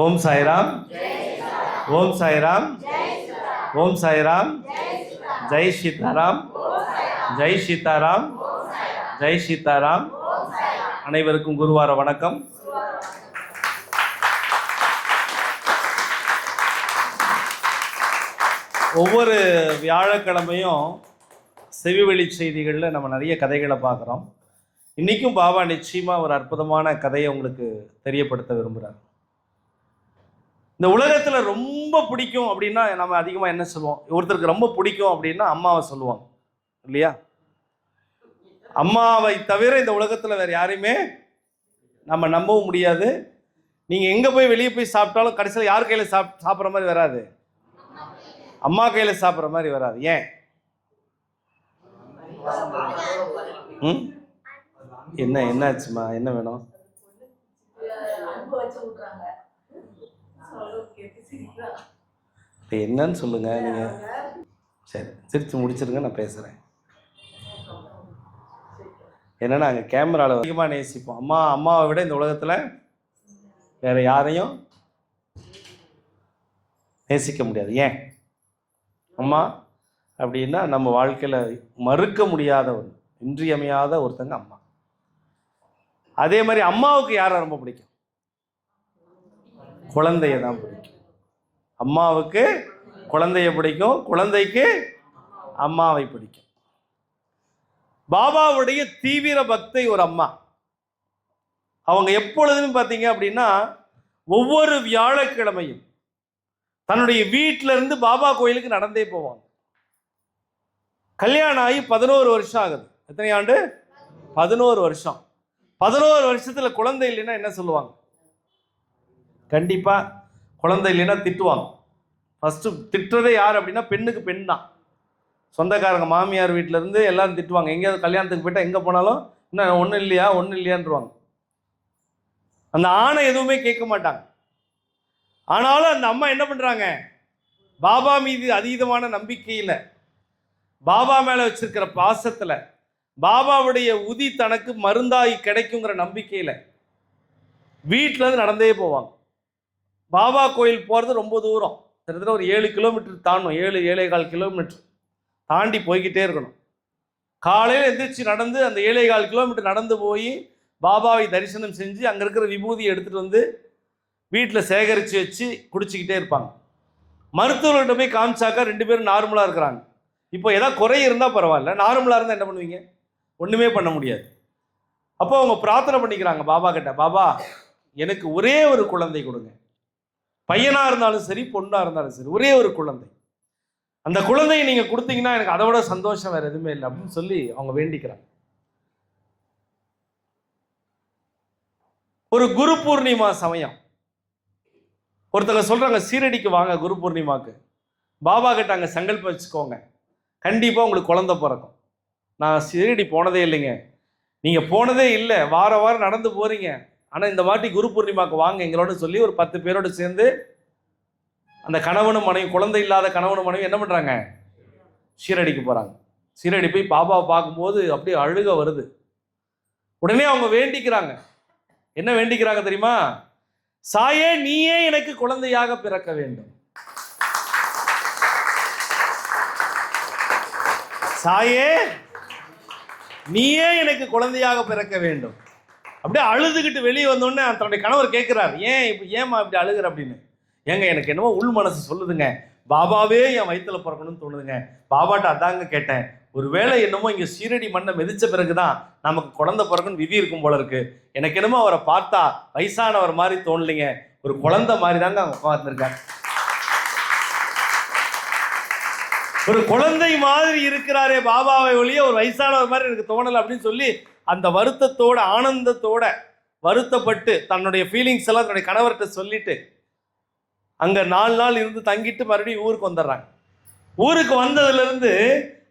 ஓம் சாய்ராம், ஓம் சாய்ராம், ஓம் சாய்ராம், ஜெய் சீதாராம், ஜெய் சீதாராம், ஜெய் சீதாராம். அனைவருக்கும் குருவார வணக்கம். ஒவ்வொரு வியாழக்கிழமையும் செவிவெளி செய்திகளில் நம்ம நிறைய கதைகளை பார்க்குறோம். இன்றைக்கும் பாபா நிச்சயமாக ஒரு அற்புதமான கதையை உங்களுக்கு தெரியப்படுத்த விரும்புகிறார். இந்த உலகத்தில் ரொம்ப பிடிக்கும் அப்படின்னா நம்ம அதிகமாக என்ன சொல்லுவோம்? ஒருத்தருக்கு ரொம்ப பிடிக்கும் அப்படின்னா அம்மாவை சொல்லுவாங்க இல்லையா? அம்மாவை தவிர இந்த உலகத்தில் வேறு யாரையுமே நம்ம நம்பவும் முடியாது. நீங்கள் எங்கே போய் வெளியே போய் சாப்பிட்டாலும் கடைசியில் யார் கையில் சாப்பிட்ற மாதிரி வராது, அம்மா கையில் சாப்பிட்ற மாதிரி வராது. ஏன்? என்னாச்சுமா? என்ன வேணும்? என்னன்னு சொல்லுங்க. நீங்க சரி சிரிச்சு முடிச்சிருங்க, நான் பேசுறேன். என்னன்னா அங்கே கேமராவில் அதிகமாக நேசிப்போம். அம்மாவை விட இந்த உலகத்தில் வேற யாரையும் நேசிக்க முடியாது. ஏன்? அம்மா அப்படின்னா நம்ம வாழ்க்கையில் மறுக்க முடியாத ஒரு இன்றியமையாத ஒருத்தங்க அம்மா. அதே மாதிரி அம்மாவுக்கு யாரை ரொம்ப பிடிக்கும்? குழந்தைய தான் பிடிக்கும். அம்மாவுக்கு குழந்தைய பிடிக்கும், குழந்தைக்கு அம்மாவை பிடிக்கும். பாபாவுடைய தீவிர பக்தை ஒரு அம்மா. அவங்க எப்பொழுதும் பார்த்தீங்க அப்படின்னா ஒவ்வொரு வியாழக்கிழமையும் தன்னுடைய வீட்டில இருந்து பாபா கோயிலுக்கு நடந்தே போவாங்க. கல்யாணம் ஆகி 11 வருஷம் ஆகுது. எத்தனை ஆண்டு? 11 வருஷம். 11 வருஷத்துல குழந்தை இல்லைன்னா என்ன சொல்லுவாங்க? கண்டிப்பா குழந்தை இல்லைன்னா திட்டுவாங்க. ஃபர்ஸ்ட் திட்டுறதே யார் அப்படின்னா பெண்ணுக்கு பெண் தான். சொந்தக்காரங்க மாமியார் வீட்டில இருந்து எல்லாரும் திட்டுவாங்க. எங்கேயாவது கல்யாணத்துக்கு போயிட்டா எங்கே போனாலும் இன்னும் ஒன்றும் இல்லையான்றுவாங்க. அந்த ஆணை எதுவுமே கேட்க மாட்டாங்க. ஆனாலும் அந்த அம்மா என்ன பண்றாங்க? பாபா மீது அதீதமான நம்பிக்கையில், பாபா மேல வச்சிருக்கிற பாசத்துல, பாபாவுடைய உதி தனக்கு மருந்தாகி கிடைக்குங்கிற நம்பிக்கையில் வீட்டில இருந்து நடந்தே போவாங்க. பாபா கோயில் போகிறது ரொம்ப தூரம், கிட்டத்தட்ட ஒரு 7 கிலோமீட்டர் தாண்டும். 7-7.25 கிலோமீட்டர் தாண்டி போய்கிட்டே இருக்கணும். காலையில் எந்திரிச்சு நடந்து அந்த 7.25 கிலோமீட்டர் நடந்து போய் பாபாவை தரிசனம் செஞ்சு அங்கே இருக்கிற விபூதியை எடுத்துகிட்டு வந்து வீட்டில் சேகரித்து வச்சு குடிச்சிக்கிட்டே இருப்பாங்க. மருத்துவர்கிட்ட போய் காமிச்சாக்கா 2 பேரும் நார்மலாக இருக்கிறாங்க. இப்போ ஏதாவது குறை இருந்தால் பரவாயில்ல, நார்மலாக இருந்தால் என்ன பண்ணுவீங்க? ஒன்றுமே பண்ண முடியாது. அப்போ அவங்க பிரார்த்தனை பண்ணிக்கிறாங்க பாபா கிட்ட, பாபா எனக்கு ஒரே ஒரு குழந்தை கொடுங்க. பையனாக இருந்தாலும் சரி, பொண்ணாக இருந்தாலும் சரி, ஒரே ஒரு குழந்தை. அந்த குழந்தையை நீங்கள் கொடுத்தீங்கன்னா எனக்கு அதை விட சந்தோஷம் வேறு எதுவுமே இல்லை அப்படின்னு சொல்லி அவங்க வேண்டிக்கிறாங்க. ஒரு குரு பூர்ணிமா சமயம் ஒருத்தங்க சொல்கிறாங்க, சீரடிக்கு வாங்க குரு பூர்ணிமாக்கு. பாபா கிட்ட அங்கே சங்கல்பம் வச்சுக்கோங்க, கண்டிப்பாக உங்களுக்கு குழந்தை பிறக்கும். நான் சீரடி போனதே இல்லைங்க. நீங்கள் போனதே இல்லை, வாரம் நடந்து போகிறீங்க. ஆனால் இந்த வாட்டி குரு பூர்ணிமாக்கு வாங்க எங்களோட சொல்லி ஒரு 10 பேரோடு சேர்ந்து அந்த கணவனும் மனைவி, குழந்தை இல்லாத கணவனும் மனைவி என்ன பண்ணுறாங்க? சீரடிக்கு போகிறாங்க. சீரடி போய் பாபாவை பார்க்கும்போது அப்படியே அழுக வருது. உடனே அவங்க வேண்டிக்கிறாங்க. என்ன வேண்டிக்கிறாங்க தெரியுமா? சாயே நீயே எனக்கு குழந்தையாக பிறக்க வேண்டும். சாயே நீயே எனக்கு குழந்தையாக பிறக்க வேண்டும். அப்படியே அழுதுகிட்டு வெளியே வந்தோடனே தன்னுடைய கணவர் கேட்கிறார், ஏமா இப்படி அழுகிற அப்படின்னு. ஏங்க எனக்கு என்னமோ உள் மனசு சொல்லுதுங்க, பாபாவே என் வயிற்றுல பிறக்கணும்னு தோணுதுங்க. பாபாட்ட அதாங்க கேட்டேன், ஒருவேளை என்னமோ இங்கே சீரடி மண்ணை மிதிச்ச பிறகுதான் நமக்கு குழந்தை பிறக்குன்னு விதி இருக்கும் போல இருக்கு. எனக்கு என்னமோ அவரை பார்த்தா வயசானவர் மாதிரி தோணலைங்க, ஒரு குழந்தை மாதிரி தாங்க அவங்க உட்கார்ந்துருக்காங்க. ஒரு குழந்தை மாதிரி இருக்கிறாரே பாபாவை ஒழிய ஒரு வயசானவர் மாதிரி எனக்கு தோணலை அப்படின்னு சொல்லி அந்த வருத்தத்தோட ஆனந்தத்தோட வருத்தப்பட்டு தன்னுடைய ஃபீலிங்ஸ் எல்லாம் தன்னுடைய கணவர்கிட்ட சொல்லிட்டு அங்கே 4 நாள் இருந்து தங்கிட்டு மறுபடியும் ஊருக்கு வந்துடுறாங்க. ஊருக்கு வந்ததுலேருந்து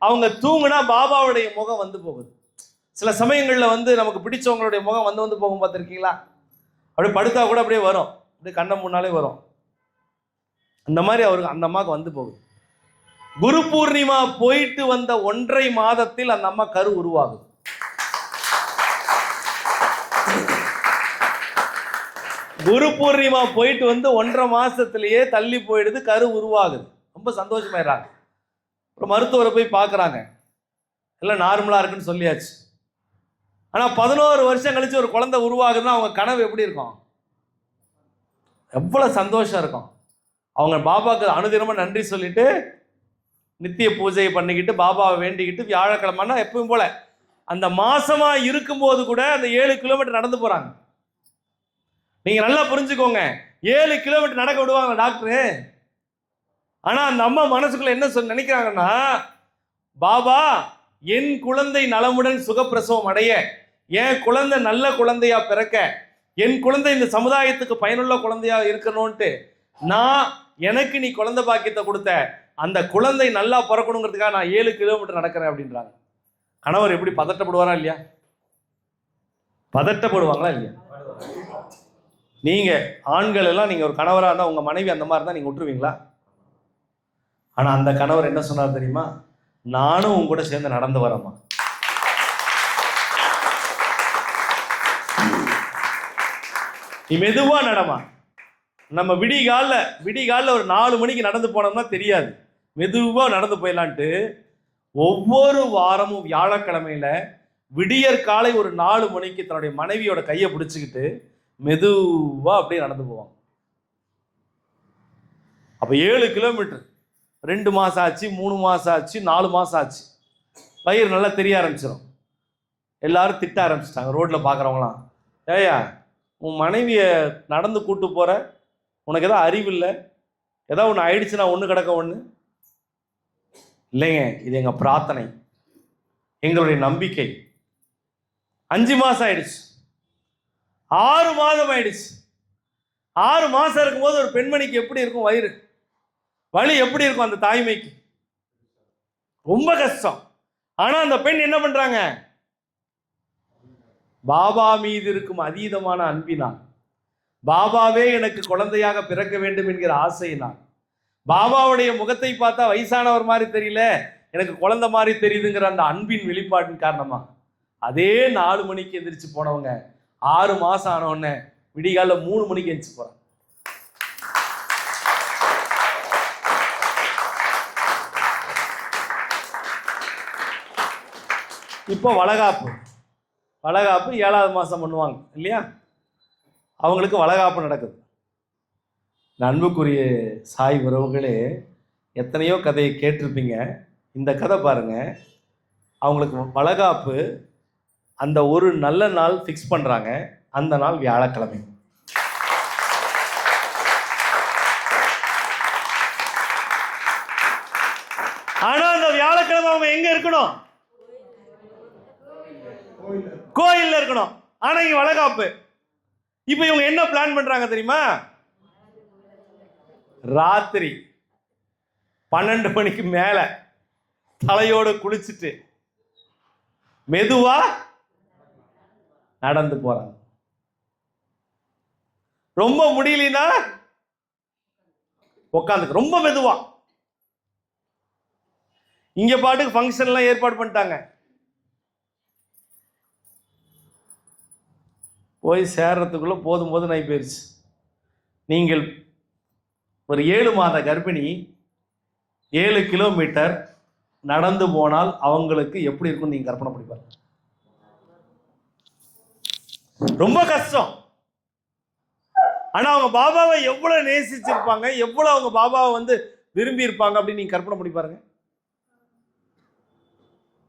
அவங்க தூங்குனா பாபாவுடைய முகம் வந்து போகுது. சில சமயங்களில் நமக்கு பிடிச்சவங்களுடைய முகம் வந்து போகும் பார்த்துருக்கீங்களா? அப்படியே படுத்தா கூட அப்படியே வரும், அப்படியே கண்ணை முன்னாலே வரும். அந்த மாதிரி அவருக்கு அந்த அம்மாவுக்கு வந்து போகுது. குரு பூர்ணிமா போயிட்டு வந்த 1.5 மாதத்தில் அந்த அம்மா கரு உருவாகுது. குரு பூர்ணிமா போயிட்டு வந்து 1.5 மாசத்திலேயே தள்ளி போயிடுது, கரு உருவாகுது. ரொம்ப சந்தோஷமாயிடுறாங்க. ஒரு மருத்துவரை போய் பார்க்குறாங்க, எல்லாம் நார்மலாக இருக்குன்னு சொல்லியாச்சு. ஆனால் 11 வருஷம் கழிச்சு ஒரு குழந்தை உருவாகுதுன்னா அவங்க கனவு எப்படி இருக்கும்? எவ்வளோ சந்தோஷம் இருக்கும். அவங்க பாபாவுக்கு அனுதினமும் நன்றி சொல்லிட்டு நித்திய பூஜையை பண்ணிக்கிட்டு பாபாவை வேண்டிக்கிட்டு வியாழக்கிழமைனா எப்பவும் போல அந்த மாசமா இருக்கும்போது கூட அந்த 7 கிலோமீட்டர் நடந்து போறாங்க. நீங்க நல்லா புரிஞ்சுக்கோங்க, 7 கிலோமீட்டர் நடக்க விடுவாங்க டாக்டரு. ஆனா அந்த அம்மா மனசுக்குள்ள என்ன நினைக்கிறாங்கன்னா, பாபா என் குழந்தை நலமுடன் சுகப்பிரசவம் அடைய, என் குழந்தை நல்ல குழந்தையா பிறக்க, என் குழந்தை இந்த சமுதாயத்துக்கு பயனுள்ள குழந்தையா இருக்கணும்ட்டு நான் எனக்கு நீ குழந்தை பாக்கியத்தை கொடுத்த, அந்த குழந்தை நல்லா பிறக்கணுங்கிறதுக்காக நான் 7 கிலோமீட்டர் நடக்கிறேன் அப்படின்றாங்க. கணவர் எப்படி பதட்டப்படுவாரா இல்லையா? பதட்டப்படுவாங்களா இல்லையா? நீங்க ஆண்கள் எல்லாம் நீங்க ஒரு கணவராக இருந்தால் உங்க மனைவி அந்த மாதிரி இருந்தால் நீங்க விட்டுருவீங்களா? ஆனா அந்த கணவர் என்ன சொன்னார் தெரியுமா? நானும் உங்க கூட சேர்ந்து நடந்து வரேம்மா. நீ மெதுவா நடமா. நம்ம விடிகாலில் ஒரு 4 மணிக்கு நடந்து போனோம்னா தெரியாது, மெதுவா நடந்து போயிடலான்ட்டு ஒவ்வொரு வாரமும் வியாழக்கிழமையில விடியற் காலை ஒரு 4 மணிக்கு தன்னுடைய மனைவியோட கையை பிடிச்சிக்கிட்டு மெதுவா அப்படியே நடந்து போவாங்க. அப்ப 7 கிலோமீட்டர் 2 மாசம் ஆச்சு, 3 மாசம் ஆச்சு, 4 மாசம் ஆச்சு. பயிர் நல்லா தெரிய ஆரம்பிச்சிடும். எல்லாரும் திட்ட ஆரம்பிச்சிட்டாங்க ரோட்ல பாக்குறவங்களாம். ஏயா உன் மனைவிய நடந்து கூட்டு போற, உனக்கு ஏதாவது அறிவு இல்லை? ஏதாவது ஒன்று ஆயிடுச்சுன்னா ஒன்று கிடக்க ஒன்று இல்லைங்க. இது எங்க பிரார்த்தனை, எங்களுடைய நம்பிக்கை. 5 மாசம் ஆயிடுச்சு, 6 மாதம் ஆயிடுச்சு. 6 மாசம் இருக்கும்போது ஒரு பெண்மணிக்கு எப்படி இருக்கும் வயிறு வலி, எப்படி இருக்கும் அந்த தாய்மைக்கு? ரொம்ப கஷ்டம். ஆனா அந்த பெண் என்ன பண்றாங்க? பாபா மீது இருக்கும் அதீதமான அன்பினால், பாபாவே எனக்கு குழந்தையாக பிறக்க வேண்டும் என்கிற ஆசையினால், பாபாவுடைய முகத்தை பார்த்தா வயசானவர் மாதிரி தெரியல, எனக்கு குழந்தை மாதிரி தெரியுதுங்கிற அந்த அன்பின் வெளிப்பாட்டின் காரணமா அதே 4 மணிக்கு எந்திரிச்சு போனவங்க 6 மாசம் ஆன உடனே விடிகால 3 மணிக்கு எந்திரிச்சு போறாங்க. இப்போ வளகாப்பு 7வது மாசம் பண்ணுவாங்க இல்லையா? அவங்களுக்கு வளகாப்பு நடக்குது. அன்புக்குரிய சாய் உறவுகளே, எத்தனையோ கதையை கேட்டிருப்பீங்க. இந்த கதை பாருங்க. அவங்களுக்கு வளகாப்பு அந்த ஒரு நல்ல நாள் ஃபிக்ஸ் பண்றாங்க. அந்த நாள் வியாழக்கிழமை. ஆனா அந்த வியாழக்கிழமை அவங்க எங்க இருக்கணும்? கோயில்ல இருக்கணும். ஆனா இங்க வளகாப்பு. இப்ப இவங்க என்ன பிளான் பண்றாங்க தெரியுமா? ராத்திரி 12 மணிக்கு மேல தலையோடு குளிச்சுட்டு மெதுவா நடந்து போறாங்க. ரொம்ப முடியலனா உட்காந்து ரொம்ப மெதுவா. இங்க பாட்டுக்கு ஃபங்க்ஷன் எல்லாம் ஏற்பாடு பண்ணிட்டாங்க. போய் சேர்றதுக்குள்ள போதும் ஆகி போயிருச்சு. நீங்கள் ஒரு 7 மாத கர்ப்பிணி 7 கிலோமீட்டர் நடந்து போனால் அவங்களுக்கு எப்படி இருக்கும் நீங்க கற்பனை பண்ணி பாருங்க. ரொம்ப கஷ்டம். ஆனா அவங்க பாபாவை எவ்வளவு நேசிச்சிருப்பாங்க, எவ்வளவு அவங்க பாபாவை விரும்பி இருப்பாங்க அப்படின்னு நீங்க கற்பனை பண்ணி பாருங்க.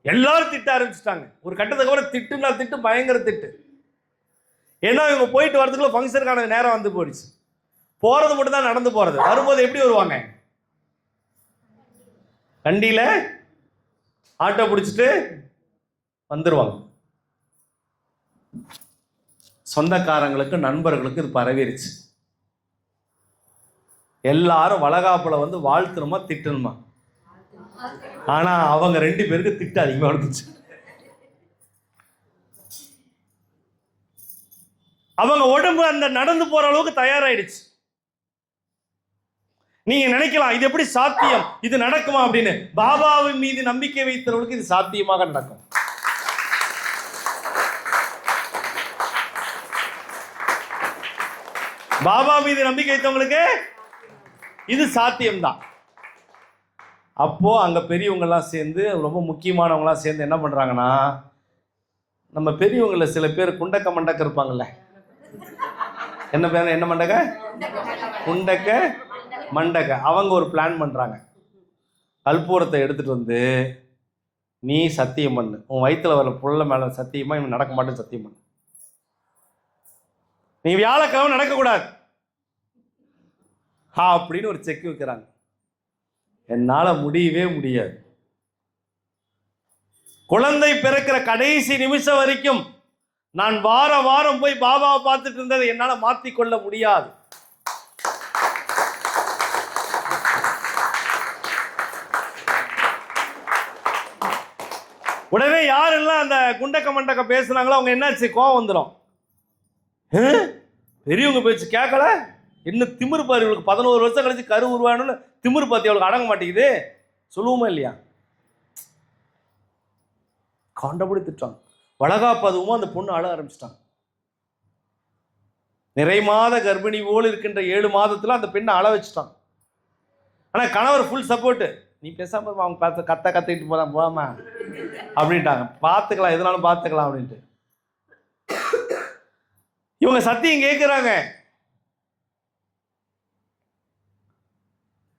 எல்லாரும் திட்ட ஆரம்பிச்சுட்டாங்க. ஒரு கட்டத்துக்கு அப்புறம் திட்டுனா திட்டு, பயங்கர திட்டு. ஏன்னா இவங்க போயிட்டு வரதுக்குள்ள ஃபங்க்ஷனுக்கான நேரம் வந்து போயிடுச்சு. போறது மட்டும் தான் நடந்து போறது. வரும்போது எப்படி வருவாங்க? வண்டியில ஆட்டோ பிடிச்சிட்டு வந்துருவாங்க. சொந்தக்காரங்களுக்கு நண்பர்களுக்கு இது பரவிருச்சு. எல்லாரும் வளகாப்புல வாழ்த்தணுமா திட்டணுமா? ஆனா அவங்க 2 பேருக்கு திட்டு அதிகமா இருந்துச்சு. அவங்க உடம்பு அந்த நடந்து போற அளவுக்கு தயாராயிடுச்சு. நீங்க நினைக்கலாம் இது எப்படி சாத்தியம், இது நடக்குமா அப்படின்னு. பாபாவின் மீது நம்பிக்கை வைத்தவர்களுக்கு இது சாத்தியமாக நடக்கும். பாபா மீது நம்பிக்கை வைத்தவங்களுக்கு இது சாத்தியம்தான். அப்போ அங்க பெரியவங்கெல்லாம் சேர்ந்து, ரொம்ப முக்கியமானவங்களாம் சேர்ந்து என்ன பண்றாங்கன்னா, நம்ம பெரியவங்கள சில பேர் குண்டக்க மண்டக்க இருப்பாங்கல்ல, என்ன பேர், என்ன மண்டக்க, குண்டக்க மண்டக்க, அவங்க ஒரு பிளான் பண்றாங்க. கற்பூரத்தை எடுத்துட்டு வந்து, நீ சத்தியம் பண்ணு, உன் வயிற்றுல வர புள்ள மேல சத்தியமா இவன் நடக்க மாட்டேன்னு சத்தியம் பண்ணு, நீ வியாழக்கிழமை நடக்கக்கூடாது அப்படின்னு ஒரு செக் வைக்கிறாங்க. என்னால முடியவே முடியாது. குழந்தை பிறக்கிற கடைசி நிமிஷம் வரைக்கும் நான் வாரம் போய் பாபாவை பார்த்துட்டு இருந்ததை என்னால மாத்திக்கொள்ள முடியாது. உடனே யாரெல்லாம் அந்த குண்டக்க மண்டக்க பேசுனாங்களோ அவங்க என்னாச்சு, கோவம் வந்துடும். பெரியவங்க பேச்சு கேட்கல, என்ன திமிரு பாரு இவளுக்கு, 11 வருஷம் கழிச்சு கரு உருவானு திமிரு பார்த்து அவளுக்கு அடங்க மாட்டேங்குது, சொல்லுவோமா இல்லையா? கண்டபடி திட்டாங்க. வளகாப்பதுவும் அந்த பொண்ணு அழ ஆரம்பிச்சிட்டாங்க. நிறை மாத கர்ப்பிணி போல் இருக்கின்ற 7 மாதத்துல அந்த பெண்ணை அழ வச்சுட்டாங்க. ஆனா கணவர் ஃபுல் சப்போர்ட், நீ பேசாம அவங்க பார்த்து கத்திட்டு போகாம அப்படின்ட்டாங்க. பார்த்துக்கலாம், எதுனாலும் பார்த்துக்கலாம் அப்படின்ட்டு. இவங்க சத்தியம் கேட்கிறாங்க.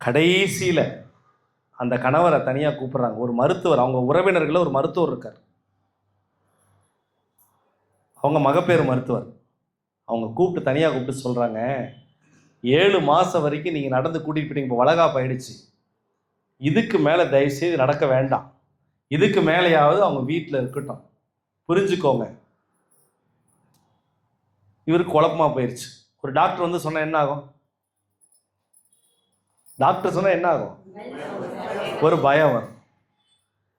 கடைசியில அந்த கணவரை தனியா கூப்பிடுறாங்க. ஒரு மருத்துவர், அவங்க உறவினர்கள் ஒரு மருத்துவர் இருக்கார், அவங்க மகப்பேறு மருத்துவர். அவங்க கூப்பிட்டு தனியா கூப்பிட்டு சொல்றாங்க, 7 மாசம் வரைக்கும் நீங்க நடந்து கூட்டிட்டு போயிட்டீங்க, இப்போ வளகாப்பு ஆயிடுச்சு, இதுக்கு மேல தயவு செய்து நடக்க வேண்டாம், இதுக்கு மேலேயாவது அவங்க வீட்டில் இருக்கட்டும், புரிஞ்சுக்கோங்க. இவருக்கு குழப்பமா போயிடுச்சு. ஒரு டாக்டர் வந்து சொன்னா என்ன ஆகும்? டாக்டர் சொன்னா என்ன ஆகும்? ஒரு பயம் வரும்.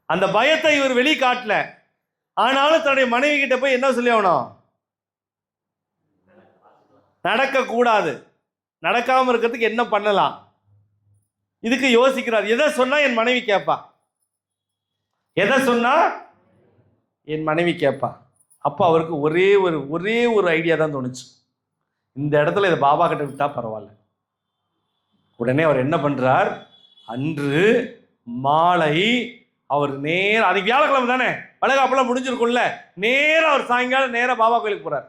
அந்த பயத்தை இவர் வெளியே காட்டல. ஆனாலும் தன்னுடைய மனைவி கிட்ட போய் என்ன சொல்லி ஆகணும்? நடக்க கூடாது, நடக்காம இருக்கிறதுக்கு என்ன பண்ணலாம், இதுக்கு யோசிக்கிறார். எதை சொன்னா என் மனைவி கேட்பா, எதை சொன்னா என் மனைவி கேட்பா. அப்போ அவருக்கு ஒரே ஒரு ஐடியா தான் தோணுச்சு, இந்த இடத்துல இதை பாபா கிட்ட விட்டா பரவாயில்ல. உடனே அவர் என்ன பண்றார், அன்று மாலை அவர் நேரம், அது வியாழக்கிழமை தானே, வளகாப்பெல்லாம் முடிஞ்சிருக்கும்ல, நேரம் அவர் சாயங்காலம் நேரம் பாபா கோயிலுக்கு போறார்.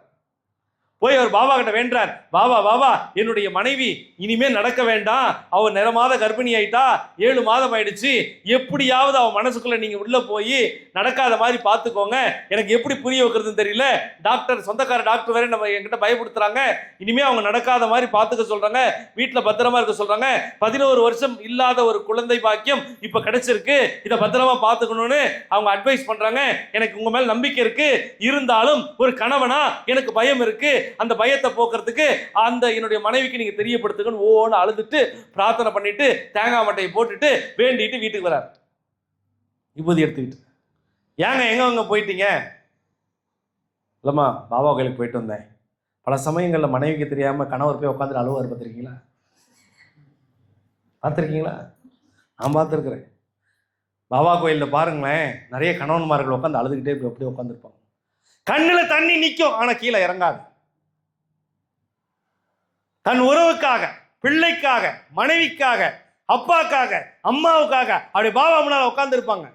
போய் அவர் பாபா கிட்ட வேண்டார், பாபா என்னுடைய மனைவி இனிமே நடக்க வேண்டாம், அவ நிறமாத கர்ப்பிணி ஆயிட்டா, 7 மாதம் ஆயிடுச்சு, எப்படியாவது அவ மனசுக்குள்ள நீங்க உள்ள போய் நடக்காத மாதிரி பார்த்துக்கோங்க, எனக்கு எப்படி புரிய வைக்கிறதுன்னு தெரியல, டாக்டர் சொந்தக்கார டாக்டர் வேற நம்ம என்கிட்ட பயப்படுத்துறாங்க, இனிமே அவங்க நடக்காத மாதிரி பார்த்துக்க சொல்றாங்க, வீட்டுல பத்திரமா இருக்க சொல்றாங்க, 11 வருஷம் இல்லாத ஒரு குழந்தை பாக்கியம் இப்ப கிடைச்சிருக்கு, இதை பத்திரமா பார்த்துக்கணும்னு அவங்க அட்வைஸ் பண்றாங்க. எனக்கு உங்க மேல நம்பிக்கை இருக்கு, இருந்தாலும் ஒரு கணவனா எனக்கு பயம் இருக்கு, அந்த பயத்தை போக்குறதுக்கு அந்த என்னுடைய மனைவிக்கு நீங்க தெரியப்படுத்துங்கன்னு ஓன்னு அழுதுட்டு பிரார்த்தனை பண்ணிட்டு தேங்காய் மட்டையை போட்டுட்டு வேண்டிட்டு வீட்டுக்கு வரார். விபூதி எடுத்துக்கிட்டு, ஏங்க எங்க போயிட்டீங்க? இல்லம்மா பாபா கோயிலுக்கு போயிட்டு வந்தேன். பல சமயங்கள்ல மனைவிக்கு தெரியாம கணவர் போய் உட்காந்து அழுவார், பார்த்துருக்கீங்களா? நான் பார்த்துருக்கிறேன். பாபா கோயிலில் பாருங்களேன், நிறைய கணவன்மார்கள் உட்காந்து அழுதுகிட்டே எப்படி உட்காந்துருப்பாங்க. கண்ணுல தண்ணி நிற்கும், ஆனா கீழே இறங்காது. தன் உறவுக்காக, பிள்ளைக்காக, மனைவிக்காக, அப்பாக்காக, அம்மாவுக்காக அப்படி பாபா முன்னால உட்கார்ந்து இருப்பாங்க.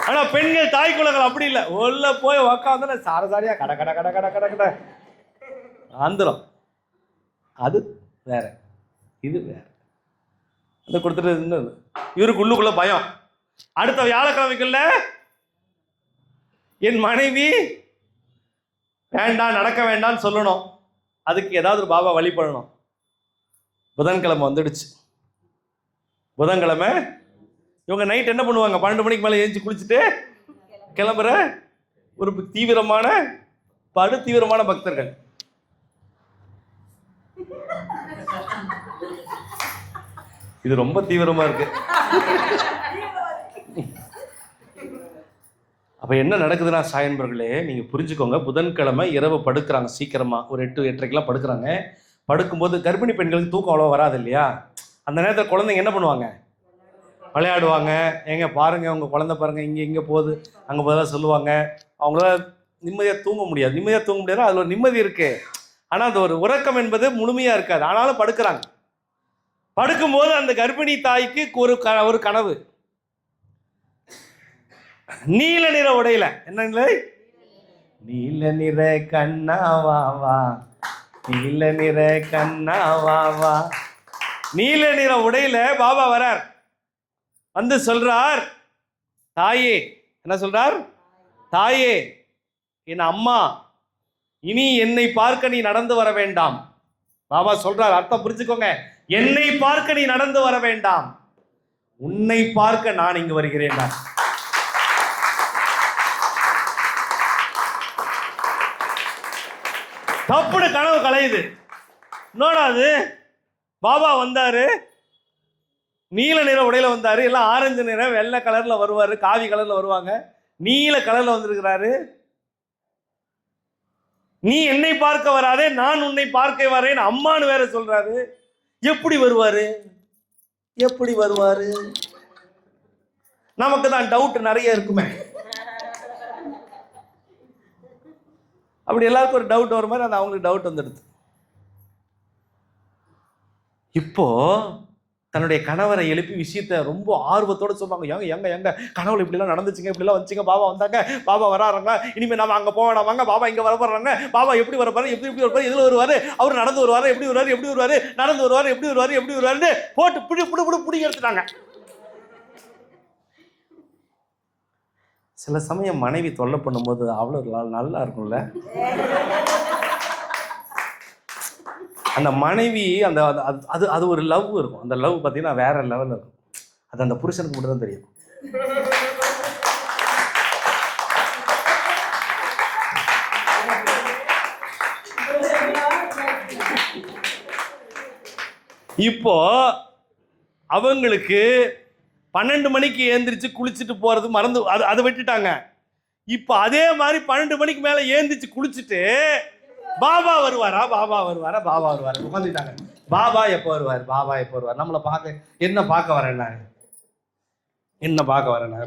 ஆனா பெண்கள் தாய் குலங்கள் அப்படி இல்லை, உள்ள போய் உக்காந்து சாரசாரியா கட கட கட கட கட கட ஆந்திரம். அது வேற, இது வேற. அந்த கொடுத்துட்டு இவருக்கு உள்ளுக்குள்ள பயம். அடுத்த வியாழக்கிழமைக்குள்ள என் மனைவி வேண்டாம், நடக்க வேண்டாம்னு சொல்லணும், அதுக்கு ஏதாவது ஒரு பாபா வழி பண்ணணும். புதன்கிழமை வந்துடுச்சு. புதன்கிழமை இவங்க நைட் என்ன பண்ணுவாங்க, 12 மணிக்கு மேலே எழுந்து குளிச்சுட்டு கிளம்புற ஒரு தீவிரமான பக்தர்கள். இது ரொம்ப தீவிரமா இருக்கு. அப்போ என்ன நடக்குதுன்னா சாயன்பர்களே, நீங்கள் புரிஞ்சுக்கோங்க. புதன்கிழமை இரவு படுக்கிறாங்க, சீக்கிரமாக ஒரு 8-8:30 படுக்கிறாங்க. படுக்கும்போது கர்ப்பிணி பெண்களுக்கு தூக்கம் அவ்வளோ வராது இல்லையா? அந்த நேரத்தில் குழந்தைங்க என்ன பண்ணுவாங்க, விளையாடுவாங்க. ஏங்க பாருங்க உங்கள் குழந்தை பாருங்க இங்கே இங்கே போகுது அங்கே போதெல்லாம் சொல்லுவாங்க. அவங்களால நிம்மதியாக தூங்க முடியாது. நிம்மதியாக தூங்க முடியாது, அதில் ஒரு நிம்மதி இருக்குது. ஆனால் அந்த ஒரு உறக்கம் என்பது முழுமையாக இருக்காது. ஆனாலும் படுக்கிறாங்க. படுக்கும்போது அந்த கர்ப்பிணி தாய்க்கு ஒரு கனவு. நீல நிற உடையில, என்ன நீல நிற கண்ணாவா, நீல நிற கண்ணாவா, நீல நிற உடையில பாபா வரார். வந்து சொல்றார், தாயே, என்ன சொல்றார்? தாயே, என் அம்மா, இனி என்னை பார்க்க நீ நடந்து வர வேண்டாம். பாபா சொல்றார், அர்த்தம் புரிஞ்சுக்கோங்க. என்னை பார்க்க நீ நடந்து வர வேண்டாம், உன்னை பார்க்க நான் இங்கு வருகிறேன். தப்புடு கனவு கலையுது. என்னடா அது? பாபா வந்தாரு, நீல நிற உடையில வந்தாரு. எல்லாம் ஆரஞ்சு நிறம் வெள்ளை கலர்ல வருவாரு, காவி கலர்ல வருவாங்க. நீல கலர்ல வந்திருக்கிறாரு. நீ என்னை பார்க்க வராதே, நான் உன்னை பார்க்க வரேன் அம்மான்னு வேற சொல்றாரு. எப்படி வருவாரு? எப்படி வருவாரு? நமக்கு தான் டவுட் நிறைய இருக்குமே. அப்படி எல்லாருக்கும் ஒரு டவுட் வர மாதிரி அந்த அவங்களுக்கு டவுட் வந்துடுது. இப்போ தன்னுடைய கணவரை எழுப்பி விஷயத்த ரொம்ப ஆர்வத்தோடு சொல்லுவாங்க. எங்க கனவுல இப்படிலாம் நடந்துச்சுங்க, இப்படிலாம் வந்துச்சுங்க, பாபா வந்தாங்க, பாபா வராங்க, இனிமேல் நம்ம அங்கே போக வேணாமாங்க, பாபா இங்கே வர போறாங்க, பாபா எப்படி வர போறாரு, எப்படி வருவாரு, எதில் வருவாரு, அவர் நடந்து வருவாரு, எப்படி வருவாரு, நடந்து வருவாரு, எப்படி வருவாருன்னு போட்டு புடி எடுத்துட்டாங்க. சில சமயம் மனைவி தொல்லை பண்ணும்போது அவ்வளோ நல்லா இருக்கும்ல. அந்த மனைவி அந்த அது அது ஒரு லவ் இருக்கும். அந்த லவ் பார்த்தீங்கன்னா வேற லெவலில் இருக்கும். அது அந்த புருஷனுக்கு மட்டும் தான் தெரியும். இப்போ அவங்களுக்கு 12 மணிக்கு ஏந்திரிச்சு குளிச்சுட்டு போறது மறந்து அதை விட்டுட்டாங்க. இப்போ அதே மாதிரி 12 மணிக்கு மேல ஏந்திரிச்சு குளிச்சுட்டு பாபா வருவாரா உட்காந்துட்டாங்க. பாபா எப்போ வருவார், நம்மளை பார்க்க என்ன பார்க்க வரேன்,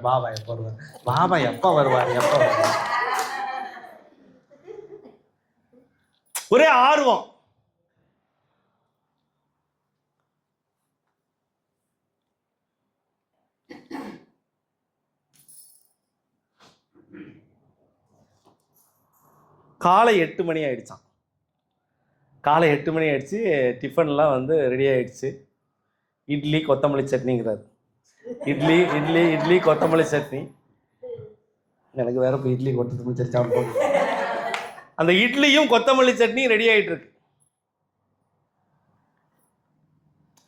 பாபா எப்போ வருவார், பாபா எப்போ வருவார். ஒரே ஆர்வம். காலை 8 மணி ஆயிடுச்சான். காலை 8 மணி ஆயிடுச்சு. டிஃபன்லாம் வந்து ரெடி ஆயிடுச்சு. இட்லி கொத்தமல்லி சட்னிங்கிறாரு. இட்லி கொத்தமல்லி சட்னி. எனக்கு வேற இப்போ இட்லி கொத்தமல்லி சட்னி சாப்பிட்டு அந்த இட்லியும் கொத்தமல்லி சட்னி ரெடி ஆகிட்டு இருக்கு.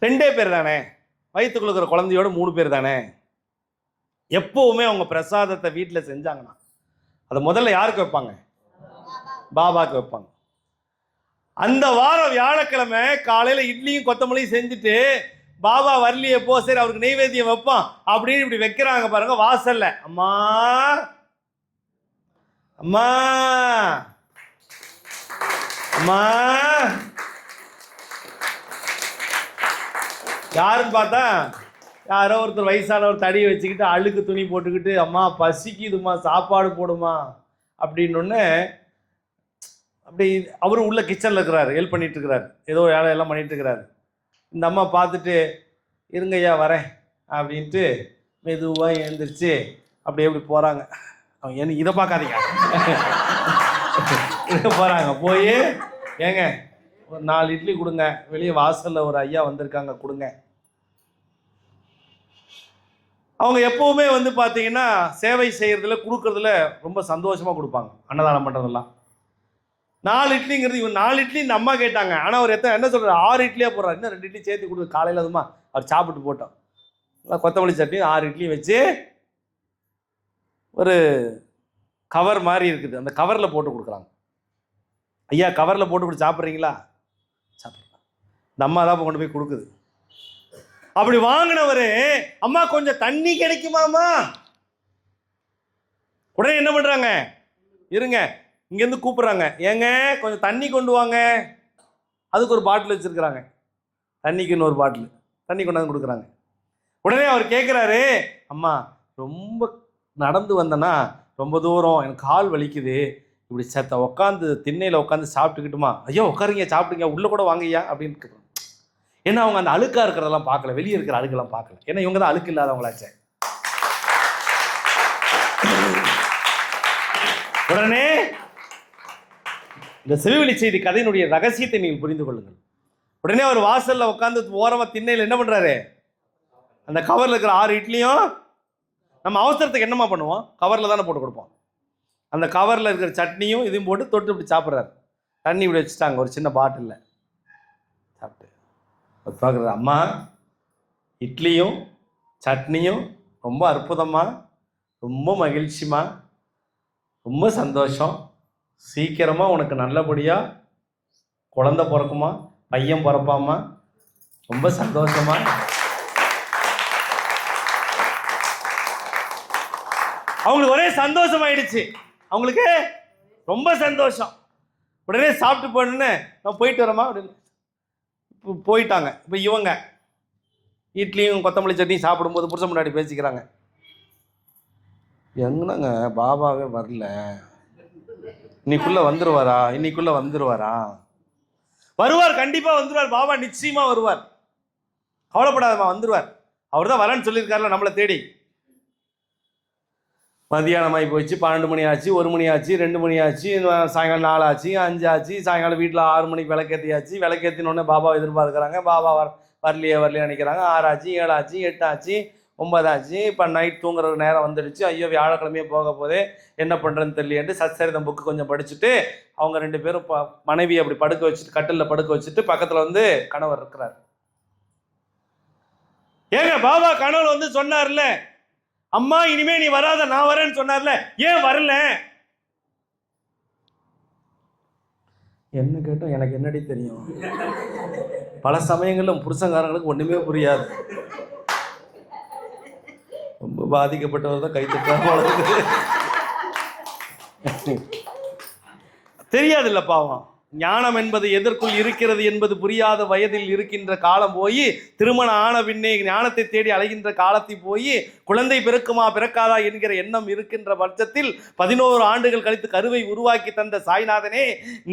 2 பேர் தானே, வயிற்றுக்குள்ள இருக்கிற குழந்தையோட 3 பேர் தானே. எப்பவுமே அவங்க பிரசாதத்தை வீட்டில் செஞ்சாங்கன்னா அதை முதல்ல யாருக்கு வைப்பாங்க? பாபாவுக்கு வைப்பாங்க. அந்த வாரம் வியாழக்கிழமை காலையில இட்லியும் கொத்தமல்லியும் செஞ்சுட்டு பாபா வரலையே போ, சரி அவருக்கு நெய்வேத்தியம் வைப்பான் அப்படின்னு இப்படி வைக்கிறாங்க பாருங்க வாசல்ல. அம்மா அம்மா அம்மா யாருன்னு பார்த்தா யாரோ ஒருத்தர் வயசானவர் தடியை வச்சுக்கிட்டு அழுக்கு துணி போட்டுக்கிட்டு, அம்மா பசிக்குதுமா சாப்பாடு போடுமா அப்படின்னு அப்படி அவரும் உள்ள கிச்சனில் இருக்கிறாரு, ஹெல்ப் பண்ணிட்டு இருக்கிறாரு, ஏதோ வேலையெல்லாம் பண்ணிட்டு இருக்கிறாரு. இந்த அம்மா பார்த்துட்டு இருங்கய்யா வரேன் அப்படின்ட்டு மெதுவாக எழுந்திரிச்சு அப்படி எப்படி போகிறாங்க. அவங்க என்ன இதை பார்க்காதீங்க இதை போகிறாங்க. போய் ஏங்க ஒரு 4 இட்லி கொடுங்க, வெளியே வாசலில் ஒரு ஐயா வந்திருக்காங்க கொடுங்க. அவங்க எப்போவுமே வந்து பார்த்தீங்கன்னா சேவை செய்கிறதுல கொடுக்கறதுல ரொம்ப சந்தோஷமாக கொடுப்பாங்க. அன்னதானம் பண்ணுறதெல்லாம் 4 இட்லிங்கிறது இவன் 4 இட்லி இந்த அம்மா கேட்டாங்க. ஆனால் அவர் என்ன சொல்கிறார், 6 இட்லியாக போடுறாரு. இன்னும் 2 இட்லி சேர்த்து கொடுக்கு காலையில். அதுமா அவர் சாப்பிட்டு போட்டோம். கொத்தமல்லி சட்னி 6 இட்லி வச்சு ஒரு கவர் மாதிரி இருக்குது, அந்த கவரில் போட்டு கொடுக்குறாங்க. ஐயா கவரில் போட்டு கொடுத்து சாப்பிட்றீங்களா? சாப்பிட்றேன். இந்த அம்மா தான் கொண்டு போய் கொடுக்குது. அப்படி வாங்கினவர், அம்மா கொஞ்சம் தண்ணி கிடைக்குமாம்மா? உடனே என்ன பண்ணுறாங்க, இருங்க இங்கேருந்து கூப்பிட்றாங்க, ஏங்க கொஞ்சம் தண்ணி கொண்டு வாங்க. அதுக்கு ஒரு பாட்டில் வச்சுருக்குறாங்க, தண்ணிக்கு இன்னொரு பாட்டில் தண்ணி கொண்டாந்து கொடுக்குறாங்க. உடனே அவர் கேட்குறாரு, அம்மா ரொம்ப நடந்து வந்தேன்னா ரொம்ப தூரம் எனக்கு கால் வலிக்குது, இப்படி சத்த உட்காந்து திண்ணையில் உட்காந்து சாப்பிட்டுக்கிட்டுமா? ஐயோ உட்காருங்க, சாப்பிட்டுங்க, உள்ளே கூட வாங்கய்யா அப்படின்னு கேட்குறோம். ஏன்னா அவங்க அந்த அழுக்காக இருக்கிறதெல்லாம் பார்க்கல, வெளியே இருக்கிற அழுக்கெல்லாம் பார்க்கல. ஏன்னா இவங்க தான் அழுக்கு இல்லாதவங்களாச்சே. உடனே இந்த செவிவெளி செய்தி கதையினுடைய ரகசியத்தை நீங்கள் புரிந்து கொள்ளுங்கள். உடனே அவர் வாசல்ல உட்காந்து ஓரமாக திண்ணையில் என்ன பண்றாரு, அந்த கவரில் இருக்கிற 6 இட்லியும், நம்ம அவசரத்துக்கு என்னமா பண்ணுவோம், கவரில் தானே போட்டு கொடுப்போம். அந்த கவரில் இருக்கிற சட்னியும் இதையும் போட்டு தொட்டு இப்படி சாப்பிட்றாரு. தண்ணி இப்படி வச்சுட்டாங்க ஒரு சின்ன பாட்டிலில். சாப்பிட்டு பார்க்குறாரு, அம்மா இட்லியும் சட்னியும் ரொம்ப அற்புதமா, ரொம்ப மகிழ்ச்சிமா, ரொம்ப சந்தோஷம், சீக்கிரமாக உனக்கு நல்லபடியாக குழந்தை பிறக்குமா, பையன் பிறப்பாமா, ரொம்ப சந்தோஷமா. அவங்களுக்கு ஒரே சந்தோஷம் ஆயிடுச்சு, அவங்களுக்கு ரொம்ப சந்தோஷம். உடனே சாப்பிட்டு போனோன்னு நான் போயிட்டு வரேம்மா அப்படின்னு இப்போ போயிட்டாங்க. இப்போ இவங்க இட்லியும் கொத்தமல்லி சட்னியும் சாப்பிடும்போது புருஷன் முன்னாடி பேசிக்கிறாங்க, எங்கன்னாங்க பாபாவே வரல, இன்னைக்குள்ளே வந்துருவாரா? வருவார், கண்டிப்பாக வந்துடுவார், பாபா நிச்சயமாக வருவார், கவலைப்படாதம்மா வந்துடுவார், அவர் தான் வரேன்னு சொல்லியிருக்காருல நம்மளை தேடி. மதியானம் ஆகி போச்சு, 12 மணி ஆச்சு, 1 மணி ஆச்சு, 2 மணி ஆச்சு, சாயங்காலம் 4 ஆச்சு, 5 ஆச்சு, சாயங்காலம் வீட்டில் 6 மணிக்கு விளக்கேற்றியாச்சு. விளக்கேற்றினோடனே பாபாவை எதிர்பார்க்குறாங்க, பாபா வரலையே நினைக்கிறாங்க. 6 ஆச்சு, 7 ஆச்சு, 8 ஆச்சு, 9 ஆச்சு. இப்போ நைட் தூங்குற நேரம் வந்துடுச்சு. ஐயோ வியாழக்கிழமையே போக போதே என்ன பண்ணுறதுன்னு தெரியலேன்ட்டு சச்சரிதம் புக்கு கொஞ்சம் படிச்சுட்டு அவங்க 2 பேரும் மனைவி அப்படி படுக்க வச்சுட்டு, கட்டிலில் படுக்க வச்சுட்டு பக்கத்தில் வந்து கணவர் இருக்கிறார். ஏங்க பாபா கணவர் வந்து சொன்னார்ல, அம்மா இனிமே நீ வராத, நான் வரேன்னு சொன்னார்ல, ஏன் வரல? என்ன கேட்டோம், எனக்கு என்னடி தெரியும். பல சமயங்களிலும் புருஷங்காரங்களுக்கு ஒண்ணுமே புரியாது. ரொம்ப பாதிக்கப்பட்டவர் தான் கை தட்டுறாங்க. தெரியாது இல்ல பாவம். ஞானம் என்பது எதற்குள் இருக்கிறது என்பது புரியாத வயதில் இருக்கின்ற காலம் போய், திருமணம் ஆன பின்னே ஞானத்தை தேடி அலைகின்ற காலத்தை போய், குழந்தை பிறக்குமா பிறக்காதா என்கிற எண்ணம் இருக்கின்ற பட்சத்தில் 11 ஆண்டுகள் கழித்து கருவை உருவாக்கி தந்த சாய்நாதனே,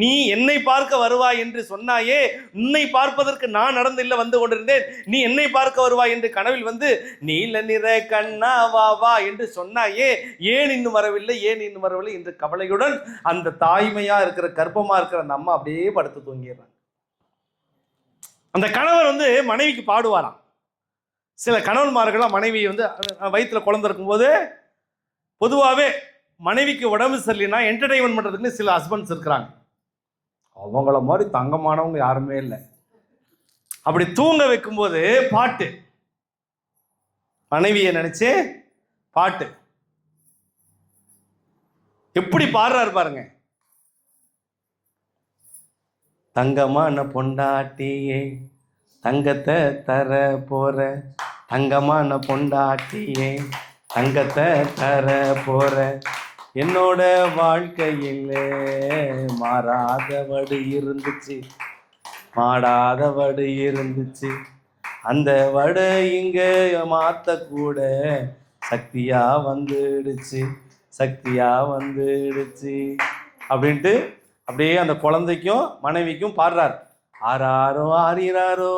நீ என்னை பார்க்க வருவாய் என்று சொன்னாயே, உன்னை பார்ப்பதற்கு நான் நடந்து வந்து கொண்டிருந்தேன், நீ என்னை பார்க்க வருவாய் என்று கனவில் வந்து நீல நிற கண்ணா வா வா என்று சொன்னாயே, ஏன் இன்னும் வரவில்லை என்று கவலையுடன் அந்த தாய்மையா இருக்கிற கர்ப்பமா இருக்கிற அந்த அம்மா அப்படியே படுத்து தூங்கிடுறாங்க. அந்த கணவர் வந்து மனைவிக்கு பாடுவாராம். சில கணவன்மார்கள்லாம் மனைவி வந்து வயிற்றுல குழந்தை இருக்கும்போது பொதுவாகவே மனைவிக்கு உடம்பு சரியில்லைன்னா என்டர்டைன்மெண்ட் பண்ணுறதுக்கு சில ஹஸ்பண்ட்ஸ் இருக்கிறாங்க. அவங்கள மாதிரி தங்கமானவங்க யாருமே இல்லை. அப்படி தூங்க வைக்கும்போது பாட்டு, மனைவியை நினைச்சு பாட்டு எப்படி பாடுறாரு பாருங்க. தங்கமான பொண்டாட்டியே தங்கத்தை தர போற, தங்கமான பொண்டாட்டியே தங்கத்தை தர போற, என்னோட வாழ்க்கையில் மாறாத வடு இருந்துச்சு, அந்த வடை இங்க மாத்தக்கூட சக்தியா வந்துடுச்சு அப்படின்ட்டு அப்படியே அந்த குழந்தைக்கும் மனைவிக்கும் பாடுறார். ஆராரோ ஆரிராரோ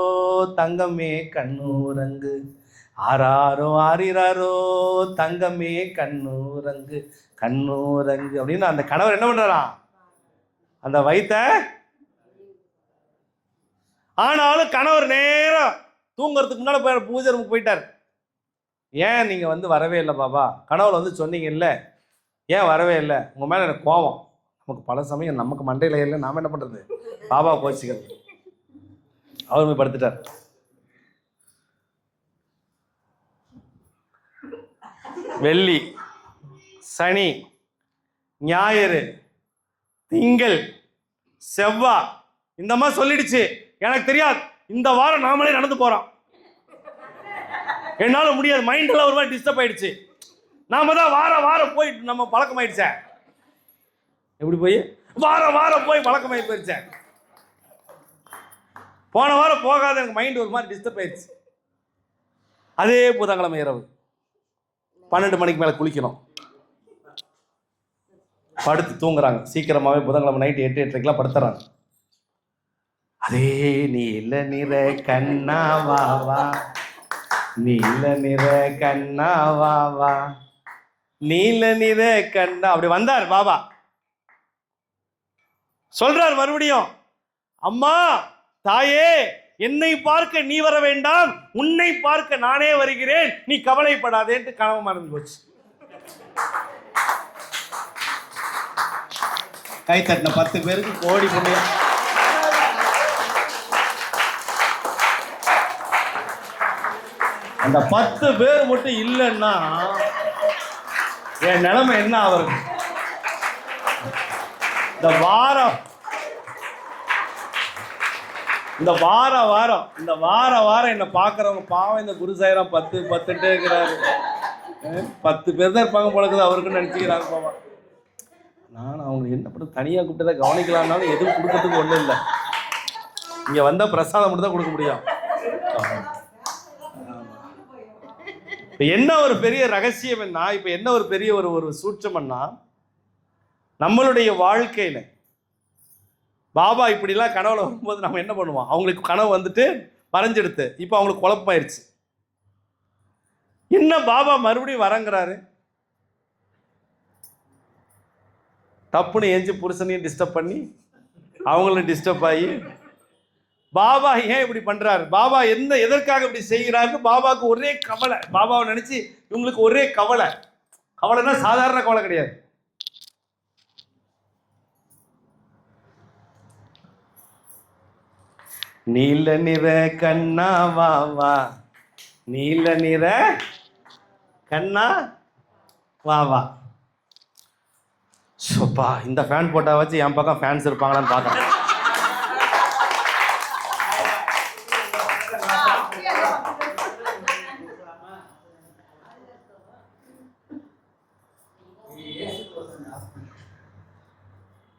தங்கமே கண்ணூரங்கு, ஆராரோ ஆரிராரோ தங்கமே கண்ணூரங்கு அப்படின்னு அந்த கணவர் என்ன பண்றாராம், அந்த வயித்த. ஆனாலும் கணவர் நேரம் தூங்குறதுக்கு முன்னால பூஜை ரூமுக்கு போயிட்டார். ஏன் நீங்க வந்து வரவே இல்லை பாபா, கணவர் வந்து சொன்னீங்க இல்லை, ஏன் வரவே இல்லை? உங்க மேல எனக்கு கோபம். நமக்கு பல சமயம் நமக்கு மண்டையில இல்லை, நாம என்ன பண்றது, பாபா கோச்சிக்கிறது. அவர் போய் படுத்துட்டார். வெள்ளி, சனி, ஞாயிறு, திங்கள், செவ்வாய் இந்த மாதிரி சொல்லிடுச்சு. எனக்கு தெரியாது, இந்த வாரம் நாமளே நடந்து போறோம், என்னால முடியாது, மைண்ட் எல்லாம் ஒரு மாதிரி டிஸ்டர்ப் ஆயிடுச்சு. நாம தான் வாரம் போய் நம்ம பழக்கமாயிடுச்சே. எப்படி போய் வாரம் போய் பழக்கமாயி போயிடுச்சேன். போன வாரம் போகாத எனக்கு மைண்ட் ஒரு மாதிரி டிஸ்டர்ப் ஆயிடுச்சு. அதே புதன்கிழமை இரவு 12 மணிக்கு மேலே குளிக்கணும். படுத்து தூங்குறாங்க. சீக்கிரமாகவே புதன்கிழமை நைட்டு 8-8:30 படுத்துறாங்க. அதே நீல நிற கண்ணாவாவா, நீல நிற கண்ணாவாவா, நீல நிற கண்ணா. அப்படி வந்தார் பாபா. சொல்றார் மறுபடியும், அம்மா தாயே, என்னை பார்க்க நீ வர வேண்டாம், உன்னை பார்க்க நானே வருகிறேன், நீ கவலைப்படாதேன்ட்டு கனவு மறந்து போச்சு. கை தட்டின 10 பேருக்கு கோடி புண்ணியம். அந்த 10 பேர் மட்டும் இல்லைன்னா என் நிலைமை என்ன ஆகுறது? இந்த வாரம் என்ன பார்க்குறவங்க பாவம், இந்த குரு சாயிரம் 10 இருக்கிறாரு, 10 பேர் தான் இருப்பாங்க போலக்குது அவருக்குன்னு நினச்சிக்கிறாங்க பாவா. நான் அவங்க என்ன பண்ண தனியாக கூப்பிட்டு தான் கவனிக்கலாம்னாலும் எதுவும் கொடுக்கறதுக்கு ஒன்றும் இல்லை. இங்கே வந்தால் பிரசாதம் மட்டும் தான் கொடுக்க முடியும். இப்போ என்ன ஒரு பெரிய ரகசியம் என்ன, இப்போ என்ன ஒரு பெரிய ஒரு சூட்சம்னா, நம்மளுடைய வாழ்க்கையில் பாபா இப்படிலாம் கனவுல வரும்போது நம்ம என்ன பண்ணுவோம்? அவங்களுக்கு கனவு வந்துட்டு மறைஞ்செடுத்து இப்போ அவங்களுக்கு குழப்பமாயிருச்சு. என்ன பாபா மறுபடியும் வரங்கிறாரு? தப்புன்னு ஏஞ்சி புருஷனையும் டிஸ்டர்ப் பண்ணி அவங்களும் டிஸ்டர்ப் ஆகி பாபா ஏன் இப்படி பண்றாரு, பாபா எதற்காக இப்படி செய்கிறாரு? பாபாவுக்கு ஒரே கவலை. பாபாவை நினைச்சு இவங்களுக்கு ஒரே கவலை. கவலைன்னா சாதாரண கவலை கிடையாது. நீல நிற கண்ணா வா வா, நீல நிற கண்ணா வா வா. சோப்பா, இந்த ஃபேன் போட்டா வச்சு என் பக்கம் ஃபேன்ஸ் இருப்பாங்களான்னு பார்க்குறேன்.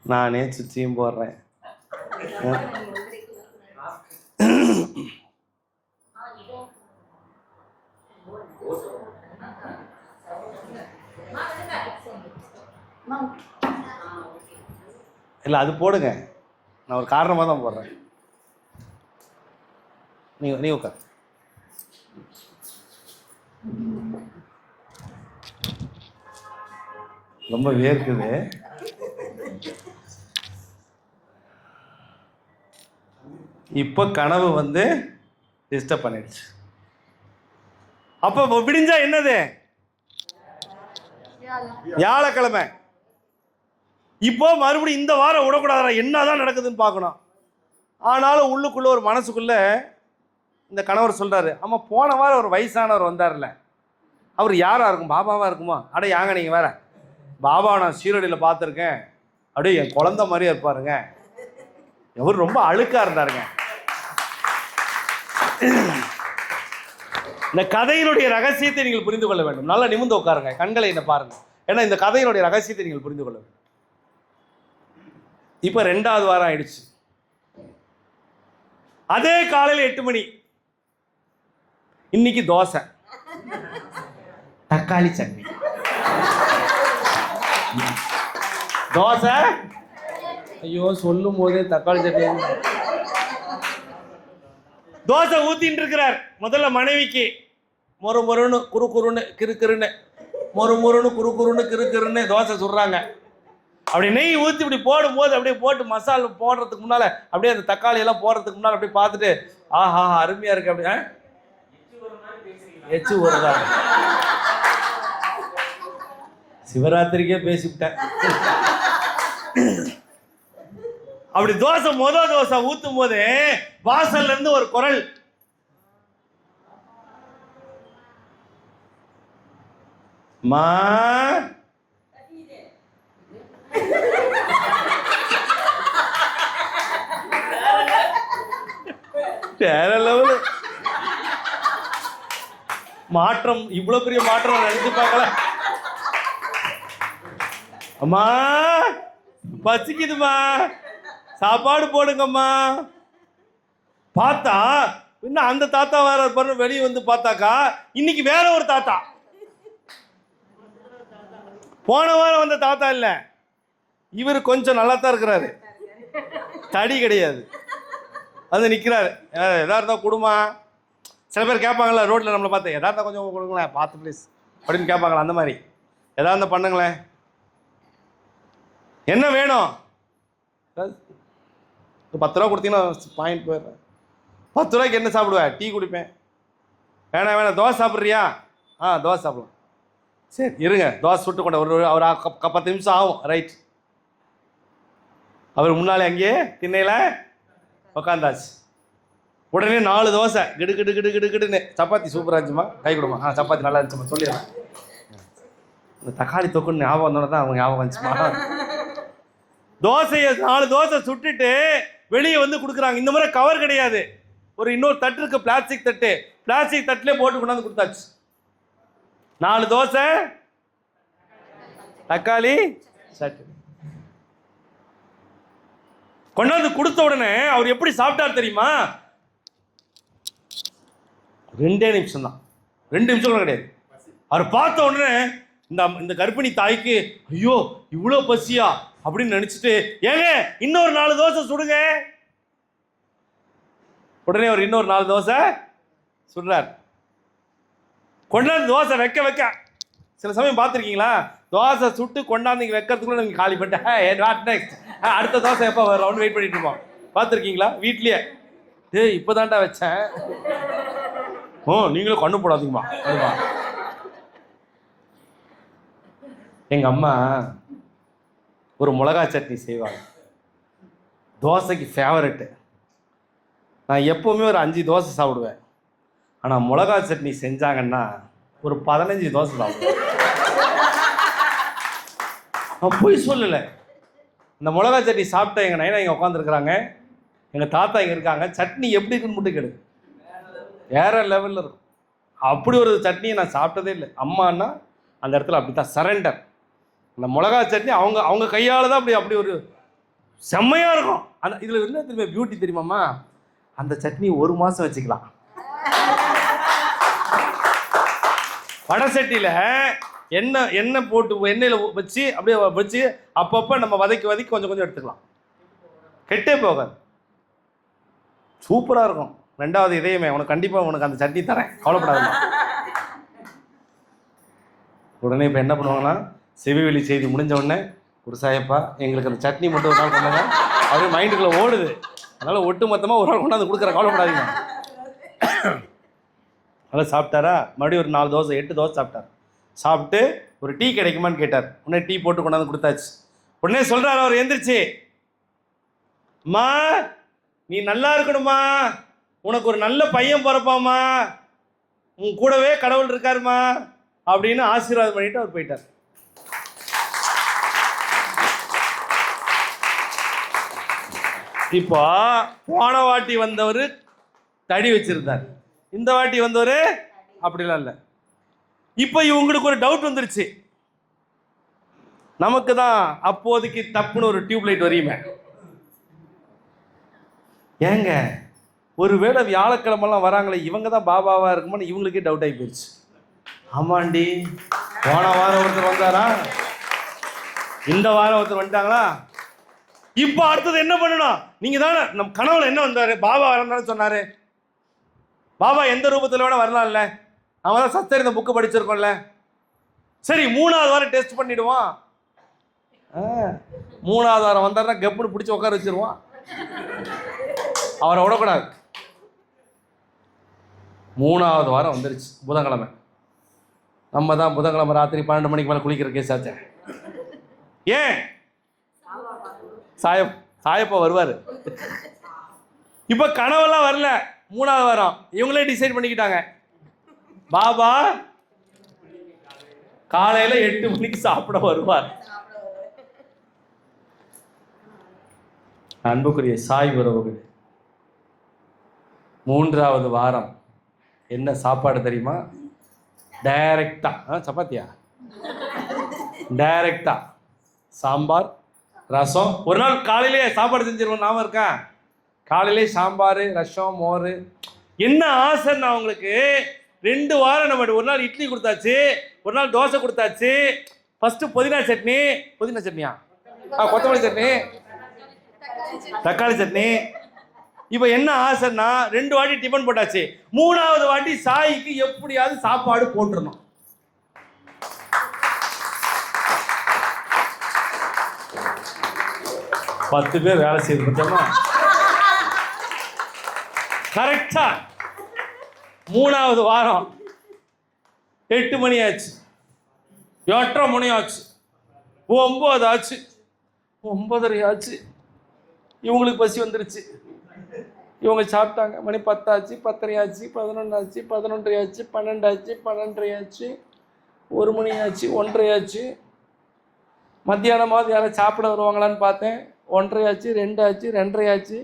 நானே சுற்றியும் போடுறேன். இல்லை அது போடுங்க, நான் ஒரு காரணமாக தான் போடுறேன். நீ உட்கார். ரொம்ப வேர்க்குது. இப்போ கனவு வந்து டிஸ்டர்ப் பண்ணிடுச்சு. அப்போ விடிஞ்சா என்னது? வியாழக்கிழமை. இப்போ மறுபடியும் இந்த வாரம் விடக்கூடாதா, என்னதான் நடக்குதுன்னு பார்க்கணும். ஆனாலும் உள்ளுக்குள்ள ஒரு மனசுக்குள்ள இந்த கணவர் சொல்றாரு, ஆமா போன வாரம் ஒரு வயசானவர் வந்தார்ல, அவர் யாரா இருக்கும்? பாபாவா இருக்குமா? அட யாங்க நீங்க வேற, பாபாவை நான் சீரடியில் பார்த்துருக்கேன், அப்படியே என் குழந்தை மாதிரியே இருப்பாருங்க, அவர் ரொம்ப அழுக்கா இருந்தாருங்க. இந்த கதையினுடைய ரகசியத்தை நீங்கள் புரிந்து கொள்ள வேண்டும். நல்லா நிமிர்ந்து உட்காருங்க, கண்களை என்ன பாருங்க. ஏன்னா இந்த கதையினுடைய ரகசியத்தை நீங்கள் புரிந்து கொள்ள வேண்டும். இப்ப 2வது வாரம் ஆயிடுச்சு. அதே காலையில் 8 மணி. இன்னைக்கு தோசை, தக்காளி சட்னி. தோசை, ஐயோ சொல்லும் போதே தக்காளி சட்னி. தோசை ஊத்தின்னு இருக்கிறார். முதல்ல மனைவிக்கு மொறு மொறுன்னு குறுக்குறுன்னு கிறுக்கிறுன்னு, மொறு மொறுன்னு குறுக்குறுன்னு கிறுக்கிறுன்னு தோசை சுடுறாங்க. அப்படி நெய் ஊற்றி இப்படி போடும்போது அப்படியே போட்டு மசாலா போடுறதுக்கு முன்னால அப்படியே அந்த தக்காளி எல்லாம் போடுறதுக்கு முன்னால் அப்படியே பார்த்துட்டு ஆஹா அருமையா இருக்கு. அப்படி எச்சு வருதா? சிவராத்திரிக்கே பேசிவிட்டேன். அப்படி தோசை தோசை ஊத்தும் போது வாசல்ல இருந்து ஒரு குரல், மா வேற லெவல் மாற்றம். இவ்வளவு பெரிய மாற்றம் நினைச்சு பார்க்கல. அம்மா பசிக்குதுமா, சாப்பாடு போடுங்கம்மா. பார்த்தா இன்னும் அந்த தாத்தா வேற பாரு, வெளியே வந்து பார்த்தாக்கா இன்னைக்கு வேற ஒரு தாத்தா. போன வாரம் வந்த தாத்தா இல்ல, இவர் கொஞ்சம் நல்லா தான் இருக்கிறாரு, தடி கிடையாது. அது நிற்கிறாரு. எதா இருந்தால் கொடுமா. சில பேர் கேட்பாங்களா ரோட்டில் நம்மளை பார்த்து, எதா இருந்தால் கொஞ்சம் கொடுங்களேன் பார்த்து ப்ளீஸ் அப்படின்னு கேட்பாங்களா. அந்த மாதிரி எதா இருந்தால் பண்ணுங்களேன். என்ன வேணும்? 10 ரூபா கொடுத்தீங்கன்னா பாயிண்ட் போயிடுறேன். 10 ரூபாய்க்கு என்ன சாப்பிடுவேன்? டீ குடிப்பேன். வேணாம் தோசை சாப்பிட்றியா? தோசை சாப்பிடலாம். சரி இருங்க, தோசை சுட்டு கொண்ட ஒரு 10 நிமிஷம் ஆகும். ரைட். அவர் முன்னாலே அங்கேயே திண்ணையில் உக்காந்தாச்சு. உடனே 4 தோசை கிடு கிடு கிடு கிடு கிடுன்னு. சப்பாத்தி சூப்பராக இருந்துச்சுமா, கை கொடுமா. சப்பாத்தி நல்லா இருந்துச்சுமா சொல்லிடுறேன். இந்த தக்காளி தொக்குன்னு ஞாபகம் வந்தோட தான் அவங்க ஞாபகம் வந்துச்சுமா. தோசையை 4 தோசை சுட்டுட்டு வெளியே வந்து கொடுக்குறாங்க. இந்த மாதிரி கவர் கிடையாது, ஒரு இன்னொரு தட்டு இருக்கு, பிளாஸ்டிக் தட்டு. பிளாஸ்டிக் தட்டுலேயே போட்டு கொண்டாந்து கொடுத்தாச்சு. 4 தோசை, தக்காளி சட்னி கொண்டாந்து கொடுத்த உடனே அவர் எப்படி சாப்பிட்டார் தெரியுமா? 2 நிமிஷம் தான், 2 நிமிஷம் கூட கிடையாது. அவர் பார்த்த உடனே இந்த கர்ப்பிணி தாய்க்கு ஐயோ இவ்வளோ பசியா அப்படின்னு நினைச்சிட்டு, ஏங்க இன்னொரு 4 தோசை சுடுங்க. உடனே அவர் இன்னொரு 4 தோசை சுடுறார். கொண்டாந்து தோசை வைக்க சில சமயம் பார்த்துருக்கீங்களா? தோசை சுட்டு கொண்டாந்து இங்கே வைக்கிறதுக்குள்ள நீங்கள் காலி பண்ணிட்டேன், அடுத்த தோசை எப்போ வரும் வெயிட் பண்ணிட்டு இருப்போம். பார்த்துருக்கீங்களா? வீட்லயே இப்போ தான்டா வச்சேன். நீங்களும் கண்ணு போடாதீங்கம்மா. எங்கள் அம்மா ஒரு மிளகா சட்னி செய்வாங்க, தோசைக்கு ஃபேவரெட்டு. நான் எப்போவுமே ஒரு 5 தோசை சாப்பிடுவேன். ஆனால் மிளகா சட்னி செஞ்சாங்கன்னா ஒரு 15 தோசை சாப்பிடுவேன். நான் போய் சொல்லலை. இந்த மிளகா சட்னி சாப்பிட்ட எங்கள் நைனா இங்கே உட்காந்துருக்குறாங்க, எங்கள் தாத்தா இங்கே இருக்காங்க. சட்னி எப்படி இருக்குன்னு மட்டும் கேளு, வேற லெவலில் இருக்கும். அப்படி ஒரு சட்னியை நான் சாப்பிட்டதே இல்லை. அம்மானா அந்த இடத்துல அப்படி தான் சரண்டர். அந்த மிளகா சட்னி அவங்க கையால் தான் அப்படி ஒரு செம்மையாக இருக்கும். அந்த இதில் என்ன தெரியுமா பியூட்டி தெரியுமாம்மா? அந்த சட்னி 1 மாதம் வச்சுக்கலாம். வடை சட்டியில் எண்ணெய் போட்டு எண்ணெயில் வச்சு அப்படியே வச்சு அப்பப்போ நம்ம வதக்கி கொஞ்சம் கொஞ்சம் எடுத்துக்கலாம், கெட்டே போகாது, சூப்பராக இருக்கும். 2வது இதயமே உனக்கு கண்டிப்பாக உனக்கு அந்த சட்னி தரேன், கவலைப்படாதுமா. உடனே இப்போ என்ன பண்ணுவாங்கன்னா, செவிவெளி செய்தி முடிஞ்ச உடனே ஒரு சாயப்பா எங்களுக்கு அந்த சட்னி மட்டும் ஒரு நாள் கொண்டாங்க, அப்படியே மைண்டுக்குள்ளே ஓடுது. அதனால் ஒட்டு மொத்தமாக ஒரு நாள் கொண்டாந்து கொடுக்குறேன், கவலைப்படாதீங்க. அதெல்லாம் சாப்பிட்டாரா? மறுபடியும் ஒரு 4 தோசை 8 தோசை சாப்பிட்டார். சாப்பிட்டு ஒரு டீ கிடைக்குமான்னு கேட்டார். உடனே டீ போட்டு கொண்டாந்து கொடுத்தாச்சு. உடனே சொல்கிறார் அவர் எந்திரிச்சு, அம்மா நீ நல்லா இருக்கணுமா, உனக்கு ஒரு நல்ல பையன் பிறப்பாமா, உன் கூடவே கடவுள் இருக்காருமா அப்படின்னு ஆசீர்வாதம் பண்ணிட்டு அவர் போயிட்டார். இப்போ போன வாட்டி வந்தவர் தடி வச்சிருந்தார், இந்த வாட்டி வந்தவர் அப்படிலாம் இல்லை. இப்போ இவங்களுக்கு ஒரு டவுட் வந்துருச்சு. நமக்கு தான் அப்போதைக்கு தப்புன்னு ஒரு டியூப்லைட் வரையுமே. ஏங்க ஒருவேளை வியாழக்கிழமெல்லாம் வராங்களே இவங்க தான் பாபாவா இருக்குமோன்னு இவங்களுக்கே டவுட் ஆகி போயிடுச்சு. ஆமாண்டி, போன வாரம் ஒருத்தர் வந்தாரா, இந்த வாரம் ஒருத்தர் வந்துட்டாங்களா, இப்போ அடுத்தது என்ன பண்ணணும்? நீங்க தானே நம்ம கனவுல என்ன வந்தாரு, பாபா வரந்தானே சொன்னாரு. பாபா எந்த ரூபத்தில் வேணா வரலாம்ல, அவன் தான் சத்தரிந்த புக்கு படிச்சிருக்கோம்ல. சரி 3வது வாரம் டெஸ்ட் பண்ணிடுவான். 3வது வாரம் வந்தாருன்னா கப்புன்னு பிடிச்சி உட்கார வச்சிருவான், அவரை விடக்கூடாது. 3வது வாரம் வந்துருச்சு, புதன்கிழமை. நம்ம தான் புதன்கிழமை ராத்திரி 12 மணிக்கு மேலே குளிக்கிற கேஸ் ஆச்சு. ஏன்? சாயப்பா வருவார். இப்போ கனவெல்லாம் வரல. 3வது வாரம் இவங்களே டிசைட் பண்ணிக்கிட்டாங்க, பாபா காலையில் 8 மணிக்கு சாப்பிட வருவார். அன்புக்குரிய சாய் உறவுகள், 3வது வாரம் என்ன சாப்பாடு தெரியுமா? டைரக்டா சப்பாத்தியா, டைரக்டா சாம்பார் ரசம். ஒரு நாள் காலையிலே சாப்பாடு செஞ்சிருவோம், நாம இருக்கா? காலையிலே சாம்பார் ரசம் மோர் என்ன ஆசைன்னா அவங்களுக்கு 2 வாரம் நம்ம ஒரு நாள் இட்லி கொடுத்தாச்சு, ஒரு நாள் தோசை கொடுத்தாச்சு. ஃபர்ஸ்ட் புதினா சட்னியா, கொத்தமல்லி சட்னி, தக்காளி சட்னி. இப்போ என்ன ஆசைன்னா 2 வாட்டி டிஃபன் போட்டாச்சு, 3வது வாட்டி சாய்க்கு எப்படியாவது சாப்பாடு போட்டுறணும். பத்து பேர் வேலை செய்து பார்த்தோமா, கரெக்டா 3வது வாரம் 8 மணி ஆச்சு, 8:30 மணி ஆச்சு, 9 ஆச்சு, 9:30 ஆச்சு. இவங்களுக்கு பசி வந்துருச்சு, இவங்க சாப்பிட்டாங்க. மணி 10 ஆச்சு, 10:30 ஆச்சு, 11 ஆச்சு, 11:30 ஆச்சு, 12 ஆச்சு, 12:30 ஆச்சு, 1 மணி ஆச்சு, 1:30 ஆச்சு. மத்தியானமாவது யாரும் சாப்பிட வருவாங்களான்னு பார்த்தேன். 1:30 ஆச்சு, 2 ஆச்சு, 2:30 ஆச்சு,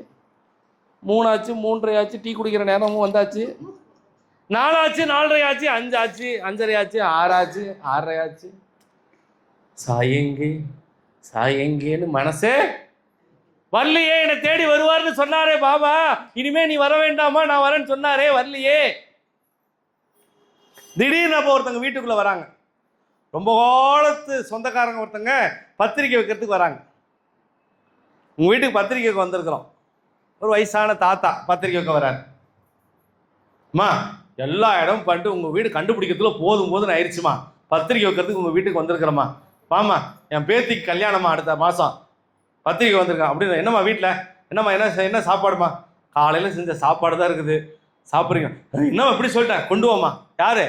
3 ஆச்சு, 3:30 ஆச்சு. டீ குடிக்கிற நேரமும் வந்தாச்சு. 4 ஆச்சு, 4:30 ஆச்சு, 5 ஆச்சு, 5:30 ஆச்சு, 6 ஆச்சு, 6:30 ஆச்சு. சாயங்கேன்னு மனசே வரலையே. என்னை தேடி வருவார்னு சொன்னாரே பாபா, இனிமே நீ வர வேண்டாமா, நான் வரேன்னு சொன்னாரே, வரலையே. திடீர்னு அப்போ ஒருத்தங்க வீட்டுக்குள்ள வராங்க. ரொம்ப காலத்து சொந்தக்காரங்க ஒருத்தங்க பத்திரிக்கை வைக்கிறதுக்கு வராங்க. உங்க வீட்டுக்கு பத்திரிக்கைக்கு வந்திருக்கிறோம். ஒரு வயசான தாத்தா பத்திரிக்கை வைக்க வராரு. அம்மா, எல்லா இடமும் பண்ணிட்டு உங்க வீடு கண்டுபிடிக்கிறதுக்குள்ள போதும் ஆயிடுச்சுமா, பத்திரிக்கை வைக்கிறதுக்கு உங்க வீட்டுக்கு வந்திருக்கிறோம்மா. வாமா, என் பேத்திக்கு கல்யாணமா அடுத்த மாசம், பத்திரிக்கை வந்திருக்கான். அப்படின்னு என்னம்மா வீட்டில் என்னம்மா என்ன சாப்பாடுமா? காலையில் செஞ்ச சாப்பாடு தான் இருக்குது, சாப்பிட்றீங்க. என்னம்மா இப்படி சொல்லிட்டேன், கொண்டு வாமா. யாரு?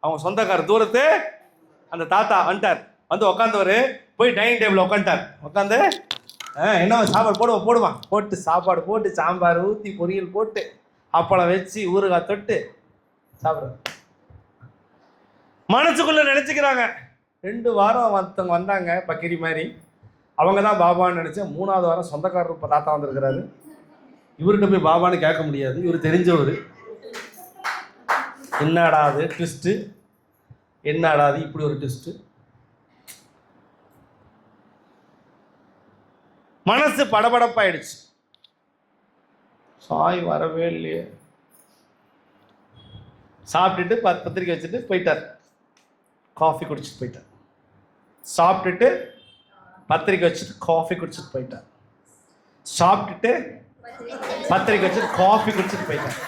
அவங்க சொந்தக்காரர் தூரத்து அந்த தாத்தா வந்துட்டார். வந்து உக்காந்தவர் போய் டைனிங் டேபிள் உட்காந்துட்டார். உட்காந்து என்னம்மா சாப்பாடு போடுவான். போட்டு சாப்பாடு போட்டு சாம்பார் ஊற்றி பொரியல் போட்டு அப்பளம் வச்சு ஊறுகாய் தொட்டு சாப்பிட்ற. மனசுக்குள்ள நினச்சிக்கிறாங்க. 2 வாரம் ஒருத்தவங்க வந்தாங்க பக்கிரி மாதிரி, அவங்க தான் பாபான்னு நினச்சேன். 3வது வாரம் சொந்தக்காரர் தாத்தா வந்திருக்கிறாரு. இவர்கிட்ட போய் பாபான்னு கேட்க முடியாது, இவர் தெரிஞ்சவர். என்னடாது ட்விஸ்ட்டு, என்னடாது இப்படி ஒரு ட்விஸ்ட்டு. மனசு படபடப்பாயிடுச்சு. சாய் வரவே இல்லையே. சாப்பிட்டுட்டு பத்திரிக்கை வச்சுட்டு போயிட்டார். காஃபி குடிச்சிட்டு போயிட்டார். சாப்பிட்டுட்டு பத்திரிக்கை வச்சுட்டு காஃபி குடிச்சிட்டு போயிட்டார். சாப்பிட்டுட்டு பத்திரிக்கை வச்சுட்டு காஃபி குடிச்சிட்டு போயிட்டார்.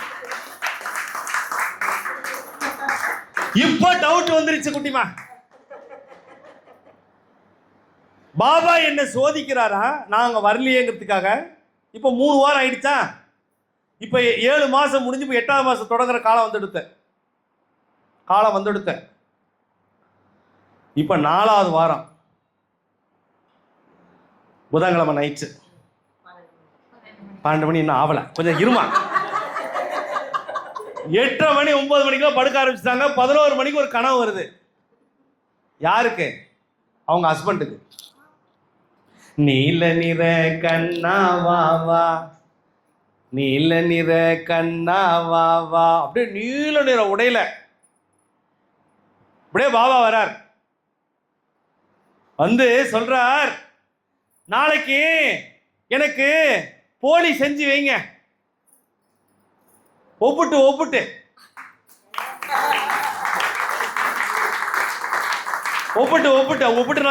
இப்போ டவுட் வந்துருச்சு குட்டிமா. பாபா என்ன சோதிக்கிறாரா நாங்க வரலையேங்கிறதுக்காக. இப்போ 3 வாரம் ஆயிடுச்சா, இப்போ 7 மாசம் முடிஞ்சு இப்போ 8வது மாசம் தொடங்குற காலம் வந்துடுத்தேன். இப்போ 4வது வாரம் புதன்கிழமை நைட்டு 12 மணி இன்னும் ஆகலை, கொஞ்சம் இருமா. 8:30 மணி 9 மணிக்கெல்லாம் படுக்க ஆரம்பிச்சிட்டாங்க. 11 மணிக்கு ஒரு கனவு வருது. யாருக்கு? அவங்க ஹஸ்பண்டுக்கு. நீல நிற கண்ணா வா வா, நீல நிற கண்ணா வா வா. அப்படியே நீல நிற உடையில அப்படியே பாபா வரார். வந்து சொல்றார், நாளைக்கு எனக்கு போலி செஞ்சு வைங்க. ஒப்புட்டு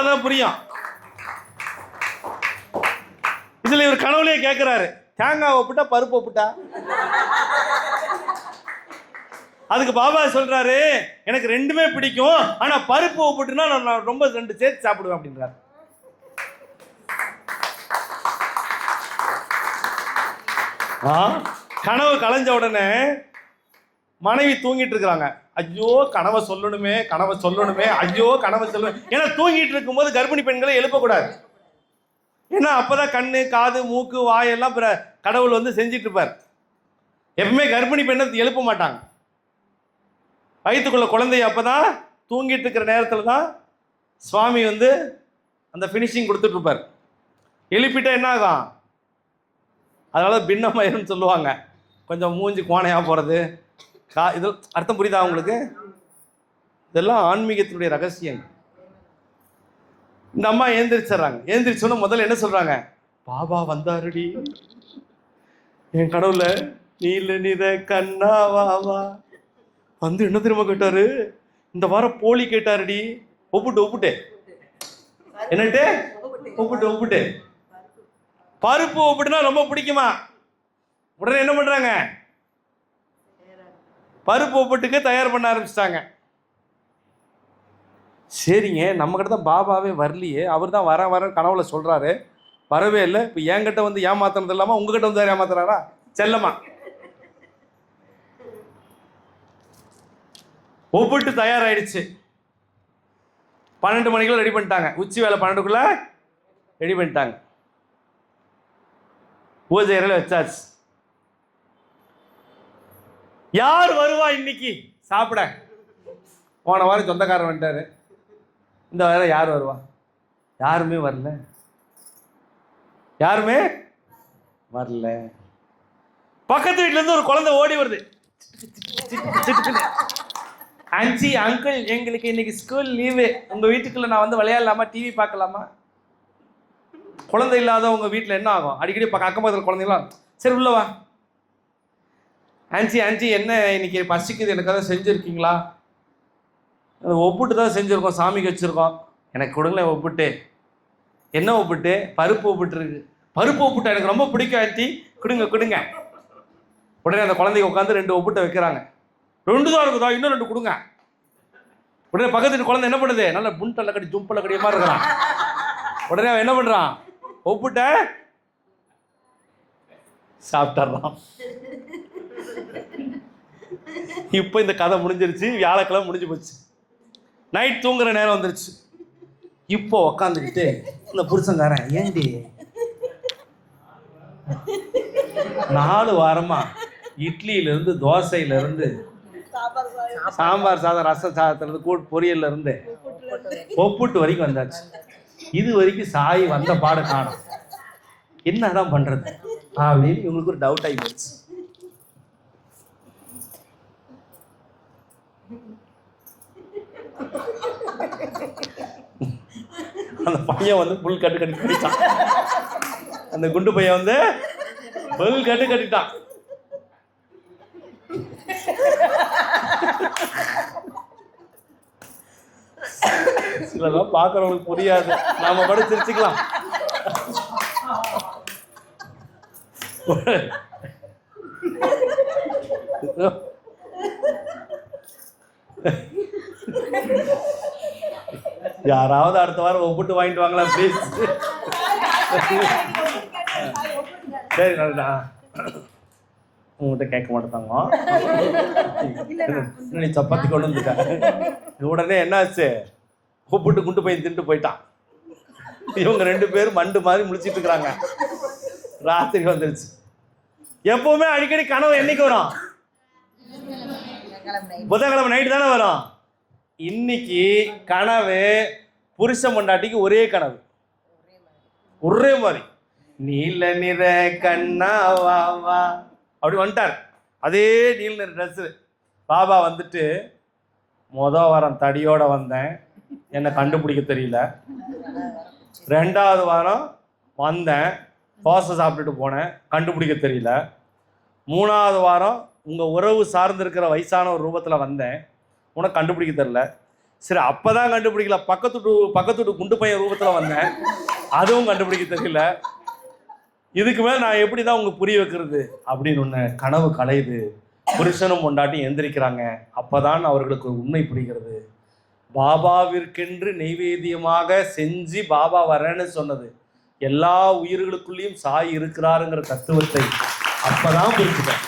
தான் புரியும். இதுல இவர் கனவுலயே கேட்கிறாரு, தேங்காய் ஒப்புட்டா பருப்பு ஒப்புட்டா? அதுக்கு பாபா சொல்றாரு, எனக்கு 2மே பிடிக்கும், ஆனா பருப்பு ஒப்புட்டுனா நான் ரொம்ப 2 சேர்த்து சாப்பிடுவேன் அப்படின்றாரு. கனவு கலைஞ்ச உடனே மனைவி தூங்கிட்டு இருக்கிறாங்க. ஐயோ கனவை சொல்லணுமே, ஐயோ கனவை சொல்லணும். ஏன்னா தூங்கிட்டு இருக்கும் போது கர்ப்பிணி பெண்களை எழுப்பக்கூடாது. ஏன்னா அப்பதான் கண்ணு காது மூக்கு வாயெல்லாம் கடவுள் வந்து செஞ்சிட்டு இருப்பார். எப்பவுமே கர்ப்பிணி பெண்ணை எழுப்ப மாட்டாங்க. வயிற்றுக்குள்ள குழந்தைய அப்பதான் தூங்கிட்டு இருக்கிற நேரத்தில் தான் சுவாமி வந்து அந்த ஃபினிஷிங் கொடுத்துட்டு இருப்பார். எழுப்பிட்டா என்ன ஆகும்? அதனால பின்னமயம்னு சொல்லுவாங்க. கொஞ்சம் மூஞ்சி கோணையாக போகிறது, இது அர்த்தம் புரியுதா உங்களுக்கு? இதெல்லாம் ஆன்மீகத்தினுடைய ரகசியம். இந்த அம்மா எழுந்திரிச்சோன்னா முதல்ல என்ன சொல்றாங்க? பாபா வந்தாருடி என் கடவுள, நீல நிற கண்ணாவா வந்து என்ன தெரியுமா கேட்டாரு, இந்த வாரம் போலி கேட்டாருடி. ஒப்புட்டு என்னட்டு ஒப்புட்டு பருப்பு ஒப்புட்டுனா ரொம்ப பிடிக்குமா? உடனே என்ன பண்றாங்க, பருப்பு ஒப்புட்டுக்கு தயார் பண்ண ஆரம்பிச்சிட்டாங்க. சரிங்க, நம்ம கிட்ட தான் பாபாவே வரலையே, அவர் தான் வர கனவுல சொல்றாரு, வரவே இல்லை. இப்போ என்கிட்ட வந்து ஏமாத்துறது இல்லாமல் உங்ககிட்ட வந்து ஏமாத்துறாரா? செல்லமா ஒப்பிட்டு தயாராகிடுச்சு. 12 மணிக்குள்ள ரெடி பண்ணிட்டாங்க. உச்சி வேலை 12க்குள்ள ரெடி பண்ணிட்டாங்க. பூஜை அறையில் வச்சாச்சு. யார் வருவா இன்னைக்கு சாப்பிட? போன வாரம் சொந்தக்காரன் வந்துட்டாரு, இந்த வாரம் யார் வருவா? யாருமே வரல. பக்கத்து வீட்டுல இருந்து ஒரு குழந்தை ஓடி வருது. ஆன்சி, அங்கிள், எங்களுக்கு இன்னைக்கு ஸ்கூல் லீவு, உங்க வீட்டுக்குள்ள நான் வந்து விளையாடலாமா, டிவி பார்க்கலாமா? குழந்தை இல்லாத உங்க வீட்டில் என்ன ஆகும்? அடிக்கடி அக்கம் பக்கத்தில் குழந்தைங்களாம், சரி உள்ளவா. ஆன்சி என்ன இன்னைக்கு பசிக்குது, எனக்காக செஞ்சுருக்கீங்களா? ஒப்புட்டு தான் செஞ்சுருக்கோம், சாமிக்கு வச்சுருக்கோம். எனக்கு கொடுங்களேன் ஒப்புட்டு. என்ன ஒப்புட்டு? பருப்பு ஒப்புட்டு இருக்கு. பருப்பு ஒப்புட்டு எனக்கு ரொம்ப பிடிக்கும் ஆன்ட்டி, கொடுங்க. உடனே அந்த குழந்தைக்கு உட்காந்து 2 ஒப்புட்டை வைக்கிறாங்க. 2 தான் இருக்குதா, இன்னும் 2 கொடுங்க. உடனே பக்கத்து குழந்தை என்ன பண்ணுது, நல்ல புண்டல்ல கட்டி ஜும்பல்ல கட்டிய மாதிரி இருக்கிறான். உடனே அவன் என்ன பண்றான், ஒப்புட்ட சாப்பிட்டான். இப்போ இந்த கதை முடிஞ்சிருச்சு. வியாழக்கிழமை முடிஞ்சு போச்சு. நைட் தூங்குற நேரம் வந்துருச்சு. இப்போ உக்காந்துக்கிட்டு இந்த புருஷங்காரன், ஏண்டி 4 வாரமா இட்லியிலிருந்து, தோசையிலிருந்து, சாம்பார் சாதம், ரச சாதத்திலிருந்து, பொரியல்ல இருந்து ஒப்புட்டு வரைக்கும் வந்தாச்சு. இது வரைக்கும் சாய் வந்த பாடு காணும், என்னதான் பண்றது அப்படின்னு இவங்களுக்கு ஒரு டவுட் ஆகி போச்சு. அந்த பையன் வந்து புல் கட்டு கட்டிட்டான். அந்த குண்டு பையன் வந்து புல் கட்டு கட்டிட்டான். சிலதான் பார்க்கறவங்களுக்கு புரியாது, நாம கூட சிரிச்சுக்கலாம். யாராவது அடுத்த வாரம் ஒப்புட்டு வாங்கிட்டு வாங்களா ப்ளீஸ்? சரி, நல்லதா, உங்கள்கிட்ட கேட்க மாட்டேங்க. நீ சப்பாத்தி கொண்டு வந்துட்டா. உடனே என்னாச்சு, ஒப்புட்டு குண்டு பையன் தின்ட்டு போயிட்டான். இவங்க 2 பேரும் மண்டு மாதிரி முழிச்சிட்டு இருக்கிறாங்க. ராத்திரி வந்துருச்சு. எப்பவுமே அடிக்கடி கனவு என்னைக்கு வரும்? புதன்கிழமை நைட்டு தானே வரும். இன்னைக்கு கனவு புருஷன் பொண்டாட்டிக்கு ஒரே கனவு, ஒரே மாதிரி. நீல நிற கண்ணாவா அப்படி வந்துட்டார். அதே நீல நிற ட்ரெஸ்ஸு. பாபா வந்துட்டு, வாரம் தடியோட வந்தேன், என்னை கண்டுபிடிக்க தெரியல. 2வது வாரம் வந்தேன், தோசை சாப்பிட்டுட்டு போனேன், கண்டுபிடிக்க தெரியல. 3வது வாரம் உங்கள் உறவு சார்ந்திருக்கிற வயசான ஒரு ரூபத்தில் வந்தேன், உனக்கு கண்டுபிடிக்க தெரியல. சரி, அப்போ தான் கண்டுபிடிக்கல, பக்கத்துட்டு குண்டு பையன் ரூபத்தில் வந்தேன், அதுவும் கண்டுபிடிக்க தெரியல. இதுக்கு மேலே நான் எப்படி தான் உங்களுக்கு புரிய வைக்கிறது அப்படின்னு ஒன்று. கனவு கலையுது. புருஷனும் பொண்டாட்டியும் எந்திரிக்கிறாங்க. அப்போதான் அவர்களுக்கு உண்மை புரிகிறது. பாபாவிற்கென்று நெய்வேத்தியமாக செஞ்சு பாபா வரேன்னு சொன்னது, எல்லா உயிர்களுக்குள்ளேயும் சாய் இருக்கிறாருங்கிற தத்துவத்தை அப்பதான் புரிஞ்சுட்டேன்.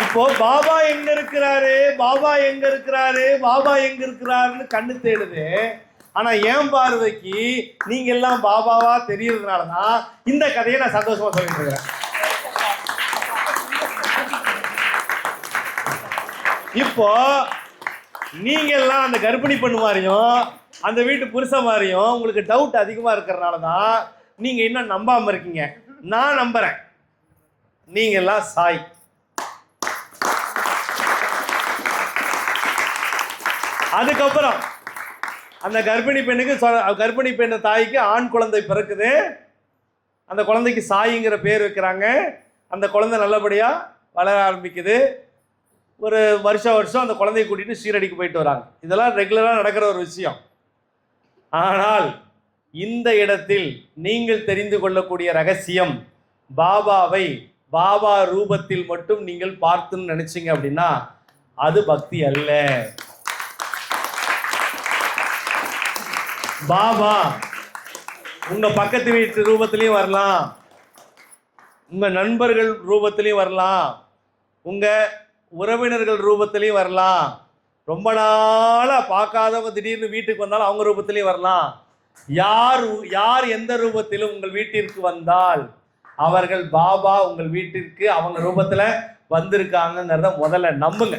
இப்போ பாபா எங்க இருக்கிறாரு, பாபா எங்க இருக்கிறாருன்னு கண்ணு தேடுது. ஆனா என் பார்வைக்கு நீங்க எல்லாம் பாபாவா தெரியறதுனாலதான் இந்த கதையை நான் சந்தோஷமா சொல்லிட்டு இருக்கிறேன். இப்போ நீங்க எல்லாம் அந்த கர்ப்பிணி பெண் மாதிரியும் அந்த வீட்டு புருஷன் மாதிரியும் உங்களுக்கு டவுட் அதிகமா இருக்கிறதுனாலதான் நீங்க இன்னும் நம்பாம இருக்கீங்க. நான் நம்புறேன். நீங்க எல்லாம் சாய். அதுக்கப்புறம் அந்த கர்ப்பிணி பெண்ணு தாய்க்கு ஆண் குழந்தை பிறக்குது. அந்த குழந்தைக்கு சாயிங்கிற பேர் வைக்கிறாங்க. அந்த குழந்தை நல்லபடியாக வளர ஆரம்பிக்குது. ஒரு வருஷம் அந்த குழந்தைய கூட்டிகிட்டு ஷீரடிக்கு போயிட்டு வராங்க. இதெல்லாம் ரெகுலராக நடக்கிற ஒரு விஷயம். ஆனால் இந்த இடத்தில் நீங்கள் தெரிந்து கொள்ளக்கூடிய ரகசியம், பாபாவை பாபா ரூபத்தில் மட்டும் நீங்கள் பார்த்துன்னு நினைச்சீங்க அப்படின்னா அது பக்தி அல்ல. பாபா உங்க பக்கத்து வீட்டு ரூபத்திலையும் வரலாம், உங்க நண்பர்கள் ரூபத்திலையும் வரலாம், உங்க உறவினர்கள் ரூபத்திலையும் வரலாம், ரொம்ப நாளா பார்க்காதவங்க திடீர்னு வீட்டுக்கு வந்தாலும் அவங்க ரூபத்திலையும் வரலாம். யார் எந்த ரூபத்திலும் உங்கள் வீட்டிற்கு வந்தால் அவர்கள் பாபா உங்கள் வீட்டிற்கு அவங்க ரூபத்துல வந்திருக்காங்கிறத முதல்ல நம்புங்க.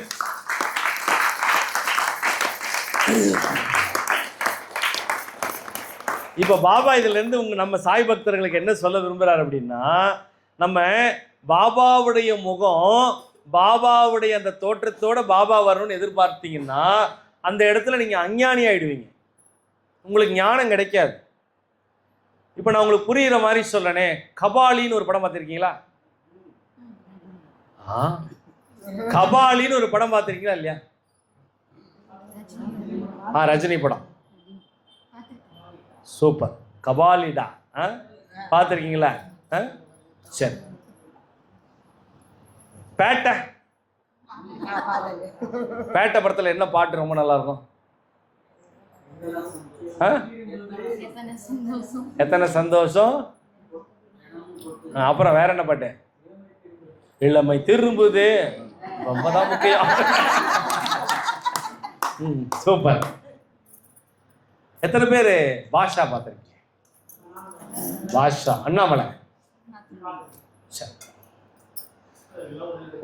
இப்ப பாபா இதுல இருந்து நம்ம சாய் பக்தர்களுக்கு என்ன சொல்ல விரும்புறாரு அப்படின்னா, நம்ம பாபாவுடைய முகம், பாபாவுடைய அந்த தோற்றத்தோட பாபா வரணும்னு எதிர்பார்த்தீங்கன்னா அந்த இடத்துல நீங்க அஞ்ஞானி ஆயிடுவீங்க, உங்களுக்கு ஞானம் கிடைக்காது. இப்ப நான் உங்களுக்கு புரியுற மாதிரி சொல்றேனே, கபாலின்னு ஒரு படம் பார்த்திருக்கீங்களா? கபாலின்னு ஒரு படம் பார்த்திருக்கீங்களா இல்லையா? ரஜினி படம் சூப்பர். கபாலிடா பார்த்துருக்கீங்களா? சரி. பேட்டை படத்தில் என்ன பாட்டு ரொம்ப நல்லா இருக்கும்? எத்தனை சந்தோஷம். அப்புறம் வேற என்ன பாட்டு? இளமை திரும்புது, ரொம்ப தான் முக்கியம். சூப்பர். எத்தனை பேர் பாஷா பார்த்துருக்கீங்க? பாஷா அண்ணாமலை.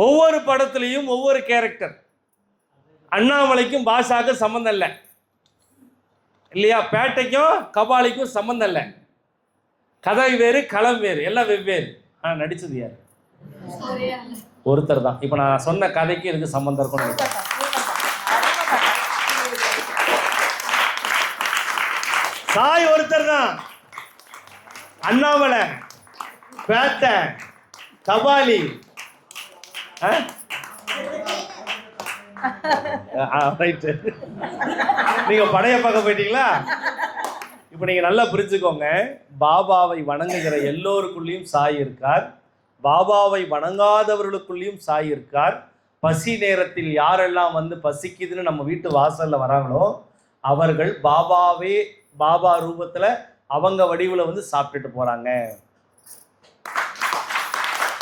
ஒவ்வொரு படத்திலையும் ஒவ்வொரு கேரக்டர். அண்ணாமலைக்கும் பாஷாக்கும் சம்பந்தம் இல்லை இல்லையா? பேட்டைக்கும் கபாலிக்கும் சம்பந்தம் இல்லை. கதை வேறு, களம் வேறு, எல்லாம் வெவ்வேறு. நடிச்சது யார்? ஒருத்தர் தான். இப்ப நான் சொன்ன கதைக்கு இதுக்கு சம்பந்தம் இருக்கும். சாய் ஒருத்தர் தான். அண்ணாமலை, பேட்டை, கபாலி. நீங்க படைய பார்க்க போயிட்டீங்களா? இப்ப நீங்க நல்லா புரிஞ்சுக்கோங்க, பாபாவை வணங்குகிற எல்லோருக்குள்ளேயும் சாய் இருக்கார், பாபாவை வணங்காதவர்களுக்குள்ளேயும் சாய் இருக்கார். பசி நேரத்தில் யாரெல்லாம் வந்து பசிக்குதுன்னு நம்ம வீட்டு வாசல்ல வராங்களோ அவர்கள் பாபா ரூபத்துல அவங்க வடிவுல வந்து சாப்பிட்டுட்டு போறாங்க.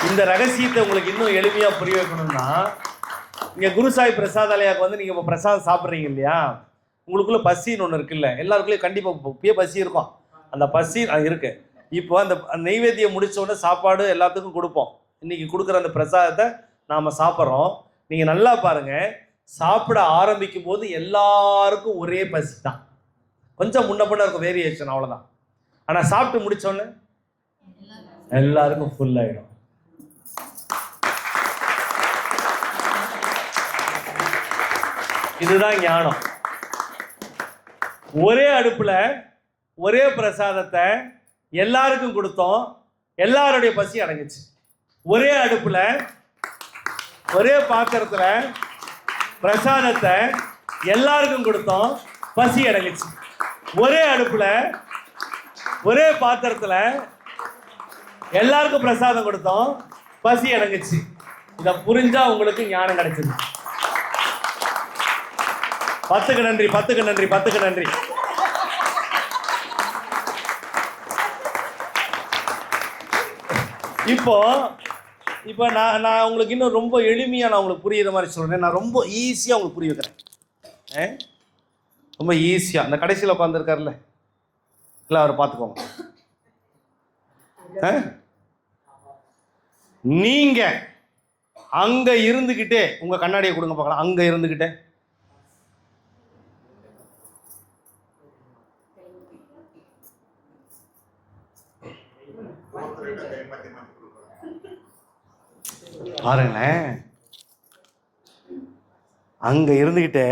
இந்த ரகசியத்தை உங்களுக்கு இன்னும் எளிமையா புரிய வைக்கணும்னா, இங்க குருசாய் பிரசாதாலயாவுக்கு வந்து நீங்க இப்போ பிரசாதம் சாப்பிட்றீங்க இல்லையா, உங்களுக்குள்ள பசின்னு ஒன்று இருக்குல்ல, எல்லாருக்குள்ளேயும் கண்டிப்பாக பசி இருக்கும். அந்த பசி இருக்கு. இப்போ அந்த நெய்வேத்தியம் முடிச்ச உடனே சாப்பாடு எல்லாத்துக்கும் கொடுப்போம். இன்னைக்கு கொடுக்குற அந்த பிரசாதத்தை நாம சாப்பிட்றோம். நீங்க நல்லா பாருங்க, சாப்பிட ஆரம்பிக்கும் போது எல்லாருக்கும் ஒரே பசி தான், கொஞ்சம் முன்ன பின்ன இருக்கும், வேரியேஷன், அவ்வளோதான். ஆனால் சாப்பிட்டு முடிச்சோடனே எல்லாருக்கும் ஃபுல் ஆகிடும். இதுதான் ஞானம். ஒரே அடுப்புல ஒரே பிரசாதத்தை எல்லாருக்கும் கொடுத்தோம், எல்லாருடைய பசி அடங்குச்சு. ஒரே அடுப்புல ஒரே பாத்திரத்துல பிரசாதத்தை எல்லாருக்கும் கொடுத்தோம், பசி அடங்குச்சு. ஒரே அடுப்புல ஒரே பாத்திரத்துல எல்லாருக்கும் பிரசாதம் கொடுத்தோம், பசி அடங்குச்சு. இதை புரிஞ்சா உங்களுக்கு ஞானம் கிடைச்சது. 10க்கு நன்றி, 10க்கு நன்றி, 10க்கு நன்றி. இப்போ நான் உங்களுக்கு இன்னும் ரொம்ப எளிமையாக நான் உங்களுக்கு புரியுற மாதிரி சொல்கிறேன். நான் ரொம்ப ஈஸியாக உங்களுக்கு புரிய வைக்கிறேன். ரொம்ப ஈஸியாக. அந்த கடைசியில் உட்காந்துருக்காருல்ல, இல்லை அவரை பார்த்துக்கோங்க. நீங்கள் அங்கே இருந்துக்கிட்டே உங்கள் கண்ணாடியை கொடுங்க பார்க்கலாம். அங்கே இருந்துக்கிட்டே பாருங்களேன், அங்க இருந்துகிட்டு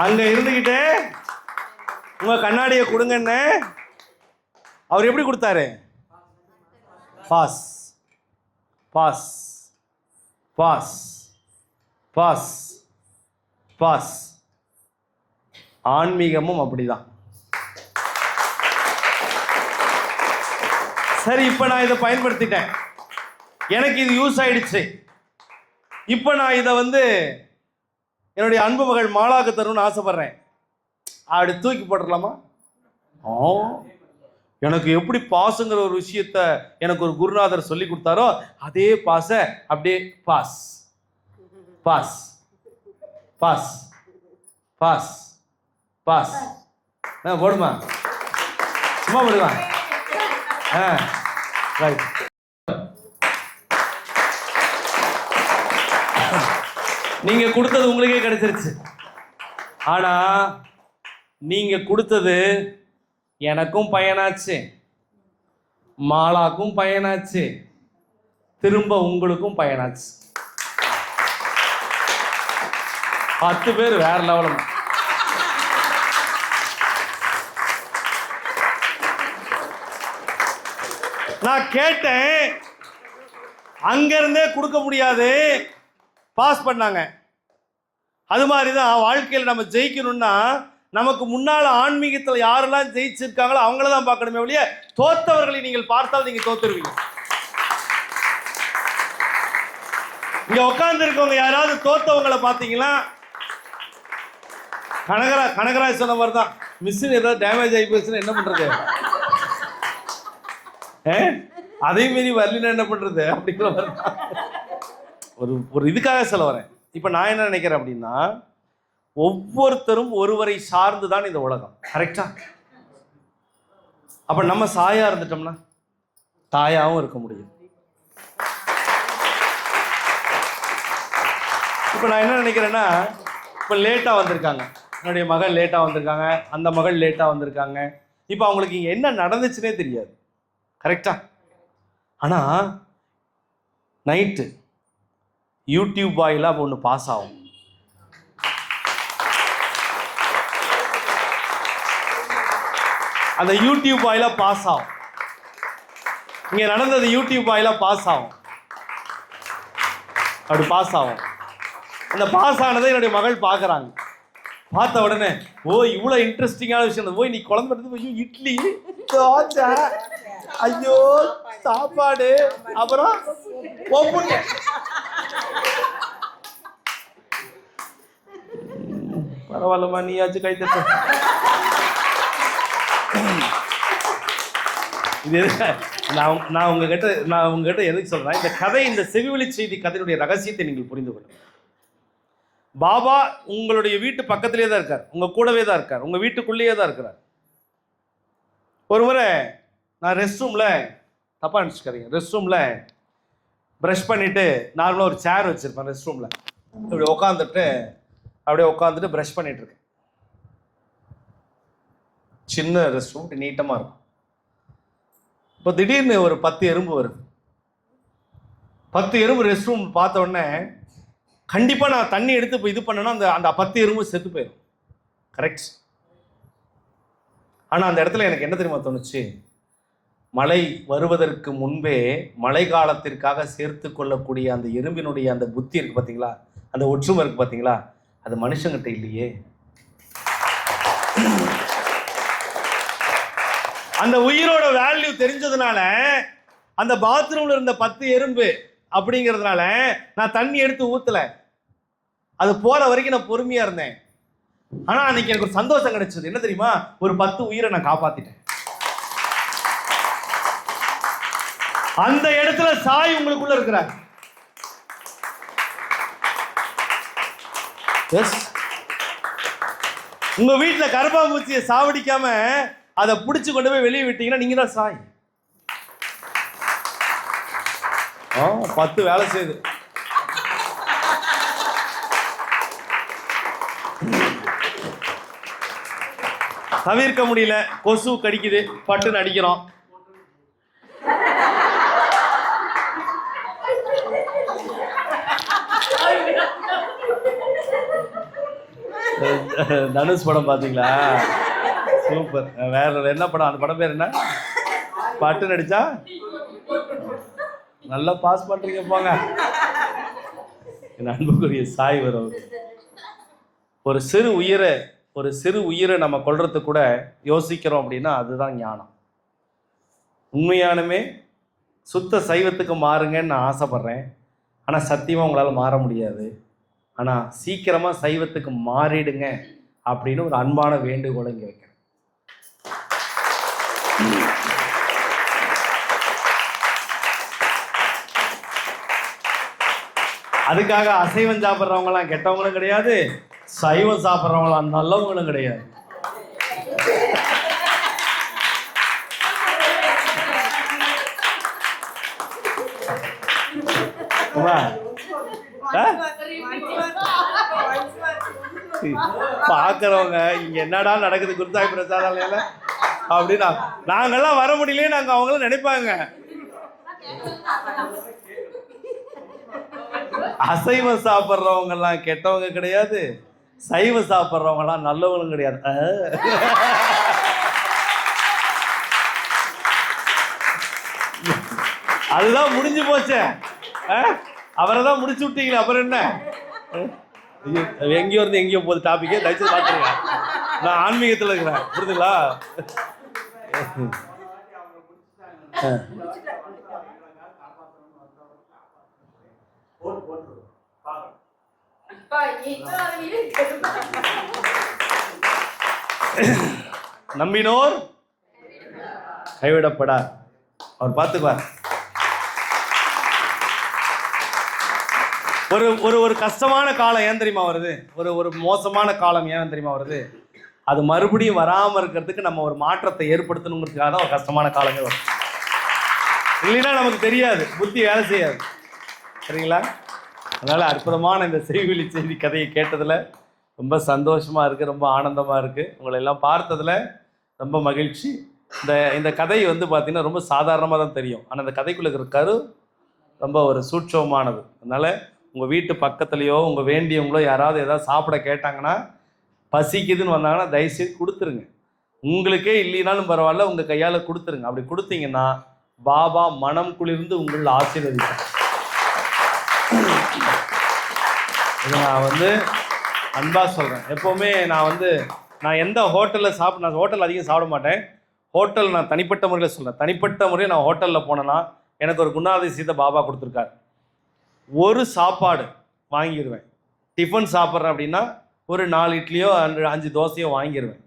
அங்க இருந்துகிட்டே உங்க கண்ணாடியை கொடுங்கன்னு அவர் எப்படி கொடுத்தாரு? பாஸ் பாஸ் பாஸ் பாஸ் பாஸ். ஆன்மீகமும் அப்படிதான். சரி, இப்ப நான் இதை பயன்படுத்திட்டேன், எனக்கு இது யூஸ் ஆயிடுச்சு. இப்ப நான் இதை என்னுடைய அன்பு மகள் மாலாக்கு தரும்னு ஆசைப்படுறேன். அப்படி தூக்கி போட்டுடலாமா? எனக்கு எப்படி பாஸுங்கிற ஒரு விஷயத்த எனக்கு ஒரு குருநாதர் சொல்லி கொடுத்தாரோ அதே பாஸ அப்படியே pass pass pass pass pass போடுமா? சும்மா போடுவா. ரைட். நீங்க கொடுத்தது உங்களுக்கே கிடைச்சிருச்சு. ஆனா நீங்க கொடுத்தது எனக்கும் பயனாச்சு, மாலாக்கும் பயனாச்சு, திரும்ப உங்களுக்கும் பயனாச்சு. 10 பேர் வேற லெவலும். நான் கேட்டேன், அங்க இருந்தே கொடுக்க முடியாது, பாஸ் பண்ணாங்க. அது மாதிரிதான் வாழ்க்கையில் நம்ம ஜெயிக்கணும்னா நமக்கு முன்னால ஆன்மீகத்தில் யாரெல்லாம் ஜெயிச்சிருக்காங்களோ அவங்கள தான் பார்க்கணுமே ஒழிய தோத்தவர்களை நீங்கள் பார்த்தால் நீங்க தோத்துருவீங்க. இங்க உட்கார்ந்து இருக்கவங்க யாராவது தோத்தவங்களை பார்த்தீங்களா? கனகராஜ் சொன்ன மாதிரி தான், மிஷின் ஏதாவது டேமேஜ் ஆகி போச்சுன்னா என்ன பண்றது? அதே மாரி வரலன்னா என்ன பண்றது அப்படிங்கிற மாதிரி ஒரு இதுக்காக சொல்ல வரேன். இப்ப நான் என்ன நினைக்கிறேன் அப்படின்னா, ஒவ்வொருத்தரும் ஒருவரை சார்ந்துதான் இந்த உலகம். கரெக்டா? அப்ப நம்ம சாயா இருந்துட்டோம்னா தாயாவும் இருக்க முடியும். இப்ப நான் என்ன நினைக்கிறேன்னா, இப்ப லேட்டா வந்திருக்காங்க, என்னுடைய மகள் லேட்டா வந்திருக்காங்க, அந்த மகள் லேட்டா வந்திருக்காங்க. இப்ப அவங்களுக்கு இங்க என்ன நடந்துச்சுன்னே தெரியாது. கரெக்டா? ஆனா நைட்டு யூடியூப் வாயிலா ஒன்று பாஸ் ஆகும். அந்த யூடியூப் வாயிலா பாஸ் ஆகும். இங்க நடந்தது யூடியூப் வாயிலா பாஸ் ஆகும். அப்படி பாஸ் ஆகும். அந்த பாஸ் ஆனதை என்னுடைய மகள் பார்க்குறாங்க. பார்த்த உடனே ஓ இவ்வளோ இன்ட்ரெஸ்டிங்கான விஷயம், ஓ நீ குழம்பு ஐயோ இட்லி தோசை ஐயோ சாப்பாடு அப்புறம் பரவாயில்லம்மா நீயாச்சும் கை தட்ட. இது நான் உங்ககிட்ட எதுக்கு சொல்றேன், இந்த கதை, இந்த செவிவழி செய்தி கதையினுடைய ரகசியத்தை நீங்கள் புரிந்து கொள்ளுங்கள். பாபா உங்களுடைய வீட்டு பக்கத்திலே தான் இருக்கார், உங்க கூடவே தான் இருக்கார், உங்க வீட்டுக்குள்ளேயே தான் இருக்கிறார். ஒரு முறை நான் ரெஸ்ட் ரூம்ல, தப்பா நினச்சிக்காதீங்க, ரெஸ்ட் ரூம்ல ப்ரஷ் பண்ணிட்டு நார்மலாக ஒரு சேர் வச்சிருப்பேன் ரெஸ்ட் ரூம்ல, இப்படி உட்காந்துட்டு ப்ரஷ் பண்ணிட்டு இருக்கேன். சின்ன ரெஸ்ட் ரூம், நீட்டமா இருக்கும். இப்போ திடீர்னு ஒரு 10 எறும்பு வருது. 10 எறும்பு ரெஸ்ட் ரூம் பார்த்த உடனே கண்டிப்பா நான் தண்ணி எடுத்து இப்போ இது பண்ணனா அந்த 10 எறும்பு செத்து போயிடும். கரெக்ட்? ஆனா அந்த இடத்துல எனக்கு என்ன தெரியுமா தோணுச்சு, மழை வருவதற்கு முன்பே மழை காலத்திற்காக சேர்த்து கொள்ளக்கூடிய அந்த எறும்பினுடைய அந்த புத்தி இருக்கு பார்த்தீங்களா, அந்த ஒற்றுமை இருக்கு பார்த்தீங்களா, அது மனுஷங்கிட்ட இல்லையே. அந்த உயிரோட வேல்யூ தெரிஞ்சதுனால அந்த பாத்ரூம்ல இருந்த 10 எறும்பு அப்படிங்கிறதுனால நான் தண்ணி எடுத்து ஊத்தல, அது போற வரைக்கும் நான் பொறுமையா இருந்தேன். ஆனா அன்னைக்கு எனக்கு ஒரு சந்தோஷம் கிடைச்சது. என்ன தெரியுமா, ஒரு 10 உயிரை நான் காப்பாத்திட்டேன். அந்த இடத்துல சாய் உங்களுக்குள்ள இருக்கிறார். உங்க வீட்டுல கருப்பாம்பூச்சியை சாவடிக்காம அதை பிடிச்சு கொண்டு போய் வெளியே விட்டீங்கன்னா நீங்க தான் சாய். 10 வேலை செய்யுது. தவிர்க்க முடியல, கொசு கடிக்குது, பட்டுன்னு அடிக்கிறோம். தனுஷ் படம் பார்த்தீங்களா? சூப்பர். வேற என்ன படம்? அந்த படம் பேர் என்ன? பட்டு நடிச்சா நல்லா பாஸ் பண்றீங்க போங்க. என் அன்புக்குரிய சாய் வரும். ஒரு சிறு உயிரை நம்ம கொல்றதுக்கு கூட யோசிக்கிறோம் அப்படின்னா அதுதான் ஞானம். உண்மையானுமே சுத்த சைவத்துக்கு மாறுங்கன்னு நான் ஆசைப்பட்றேன். ஆனால் சத்தியமாக உங்களால் மாற முடியாது. ஆனால் சீக்கிரமாக சைவத்துக்கு மாறிடுங்க அப்படின்னு ஒரு அன்பான வேண்டுகோளை இங்கே வைக்கிறேன். அதுக்காக அசைவம் சாப்பிட்றவங்களாம் கெட்டவங்களும் கிடையாது, சைவம் சாப்பிட்றவங்களாம் நல்லவங்களும் கிடையாது. பார்க்குறவங்க இங்கே என்னடா நடக்குது குருசாமி பிரசாதாலயில அப்படின்னா நாங்கள்லாம் வர முடியலையே நாங்கள் அவங்களும் நினைப்பாங்க. அசைவம் சாப்பிட்றவங்கலாம் கெட்டவங்க கிடையாது, சைவம் சாப்பிட்றவங்கலாம் நல்லவங்களும் கிடையாது. அதுதான் முடிஞ்சு போச்சே. அவரை தான் முடிச்சு விட்டீங்களே, அப்புறம் என்ன? எங்கேயோ இருந்து எங்கேயோ போகுது டாபிக்கே. தயவுசெய்து பார்த்துருங்க, நான் ஆன்மீகத்தில் இருக்கிறேன், புரியுதுங்களா? நம்பினோர் கைவிடப்படார், அவர் பார்த்துக்குவார். ஒரு கஷ்டமான காலம் ஏன் தெரியுமா வருது? ஒரு மோசமான காலம் ஏன் தெரியுமா வருது? அது மறுபடியும் வராமல் இருக்கிறதுக்கு நம்ம ஒரு மாற்றத்தை ஏற்படுத்தணுங்கிறதுக்காக தான் ஒரு கஷ்டமான காலமே வரும். இல்லைன்னா நமக்கு தெரியாது, புத்தி வேலை செய்யாது. சரிங்களா? அதனால் அற்புதமான இந்த செய்விழி செய்தி கதையை கேட்டதில் ரொம்ப சந்தோஷமாக இருக்குது, ரொம்ப ஆனந்தமாக இருக்குது. உங்களை எல்லாம் பார்த்ததில் ரொம்ப மகிழ்ச்சி. இந்த கதை பார்த்திங்கன்னா ரொம்ப சாதாரணமாக தான் தெரியும், ஆனால் அந்த கதைக்குள்ளே இருக்கிற கரு ரொம்ப ஒரு சூட்சமானது. அதனால் உங்கள் வீட்டு பக்கத்துலேயோ உங்கள் வேண்டியவங்களோ யாராவது ஏதாவது சாப்பிட கேட்டாங்கன்னா, பசிக்குதுன்னு வந்தாங்கன்னா தயவுசெய்து கொடுத்துருங்க. உங்களுக்கே இல்லைனாலும் பரவாயில்ல, உங்கள் கையால் கொடுத்துருங்க. அப்படி கொடுத்தீங்கன்னா பாபா மனம் குளிர்ந்து உங்களை ஆசீர்வதிப்பேன். இது நான் அன்பாக சொல்கிறேன். எப்போவுமே நான் எந்த ஹோட்டலில் நான் ஹோட்டல் அதிகம் சாப்பிட மாட்டேன். ஹோட்டல் நான் தனிப்பட்ட முறையில் சொல்கிறேன். தனிப்பட்ட முறையில் நான் ஹோட்டலில் போனேன்னா எனக்கு ஒரு குணாதிசயத்தை பாபா கொடுத்துருக்காரு. ஒரு சாப்பாடு வாங்கிடுவேன். டிஃபன் சாப்பிட்றேன் அப்படின்னா ஒரு 4 இட்லியோ 5 தோசையோ வாங்கிடுவேன்.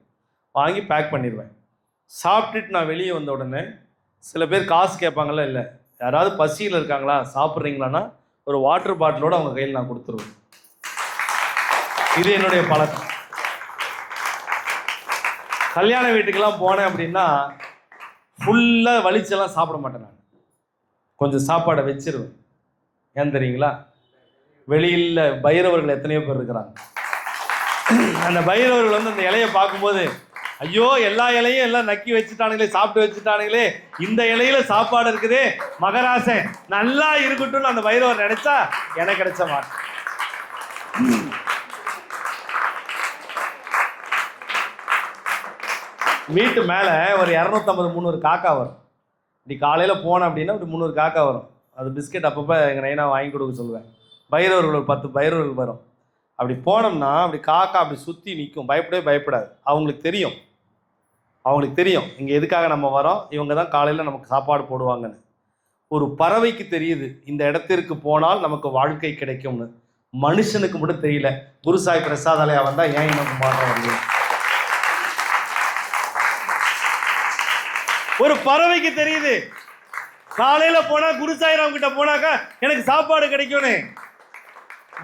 வாங்கி பேக் பண்ணிடுவேன். சாப்பிட்டுட்டு நான் வெளியே வந்த உடனே சில பேர் காசு கேட்பாங்கள்ல, இல்லை யாராவது பசியில் இருக்காங்களா, சாப்பிட்றீங்களான்னா ஒரு வாட்டர் பாட்டிலோடு அவங்க கையில் நான் கொடுத்துருவேன். இது என்னுடைய பழக்கம். கல்யாண வீட்டுக்கெல்லாம் போனேன் அப்படின்னா ஃபுல்லாக வலிச்செல்லாம் சாப்பிட மாட்டேன். நான் கொஞ்சம் சாப்பாடை வச்சிருவேன். ஏன் தெரியுங்களா? வெளியில் பைரவர்கள் எத்தனையோ பேர் இருக்கிறாங்க. அந்த பைரவர்கள் அந்த இலையை பார்க்கும்போது, ஐயோ எல்லா இலையும் எல்லாம் நக்கி வச்சுட்டானுங்களே, சாப்பிட்டு வச்சுட்டானுங்களே, இந்த இலையில சாப்பாடு இருக்குதே, மகராசன் நல்லா இருக்கட்டும்னு அந்த பைரவர் நினைச்சா எனக்கு கிடைச்ச மாட்டேன். வீட்டு மேலே ஒரு 250-300 காக்கா வரும். இப்படி காலையில் போனேன் அப்படின்னா ஒரு 300 காக்கா வரும். அது பிஸ்கெட் அப்பப்போ எங்கள் நைனா வாங்கி கொடுக்க சொல்லுவேன். பைரவர்கள் ஒரு 10 பைரவர்கள் வரும். அப்படி போனோம்னா அப்படி காக்கா அப்படி சுற்றி நிற்கும். பயப்படவே பயப்படாது. அவங்களுக்கு தெரியும் இங்கே எதுக்காக நம்ம வரோம், இவங்க தான் காலையில் நமக்கு சாப்பாடு போடுவாங்கன்னு. ஒரு பறவைக்கு தெரியுது இந்த இடத்திற்கு போனால் நமக்கு வாழ்க்கை கிடைக்கும்னு. மனுஷனுக்கு மட்டும் தெரியல. குருசாய் பிரசாதாலயா வந்தால் ஏன் எனக்கு மாற்றம் வருது? ஒரு பறவைக்கு தெரியுது காலையில போனா குருசாயிராம் கிட்ட போனாக்கா எனக்கு சாப்பாடு கிடைக்கும்னு.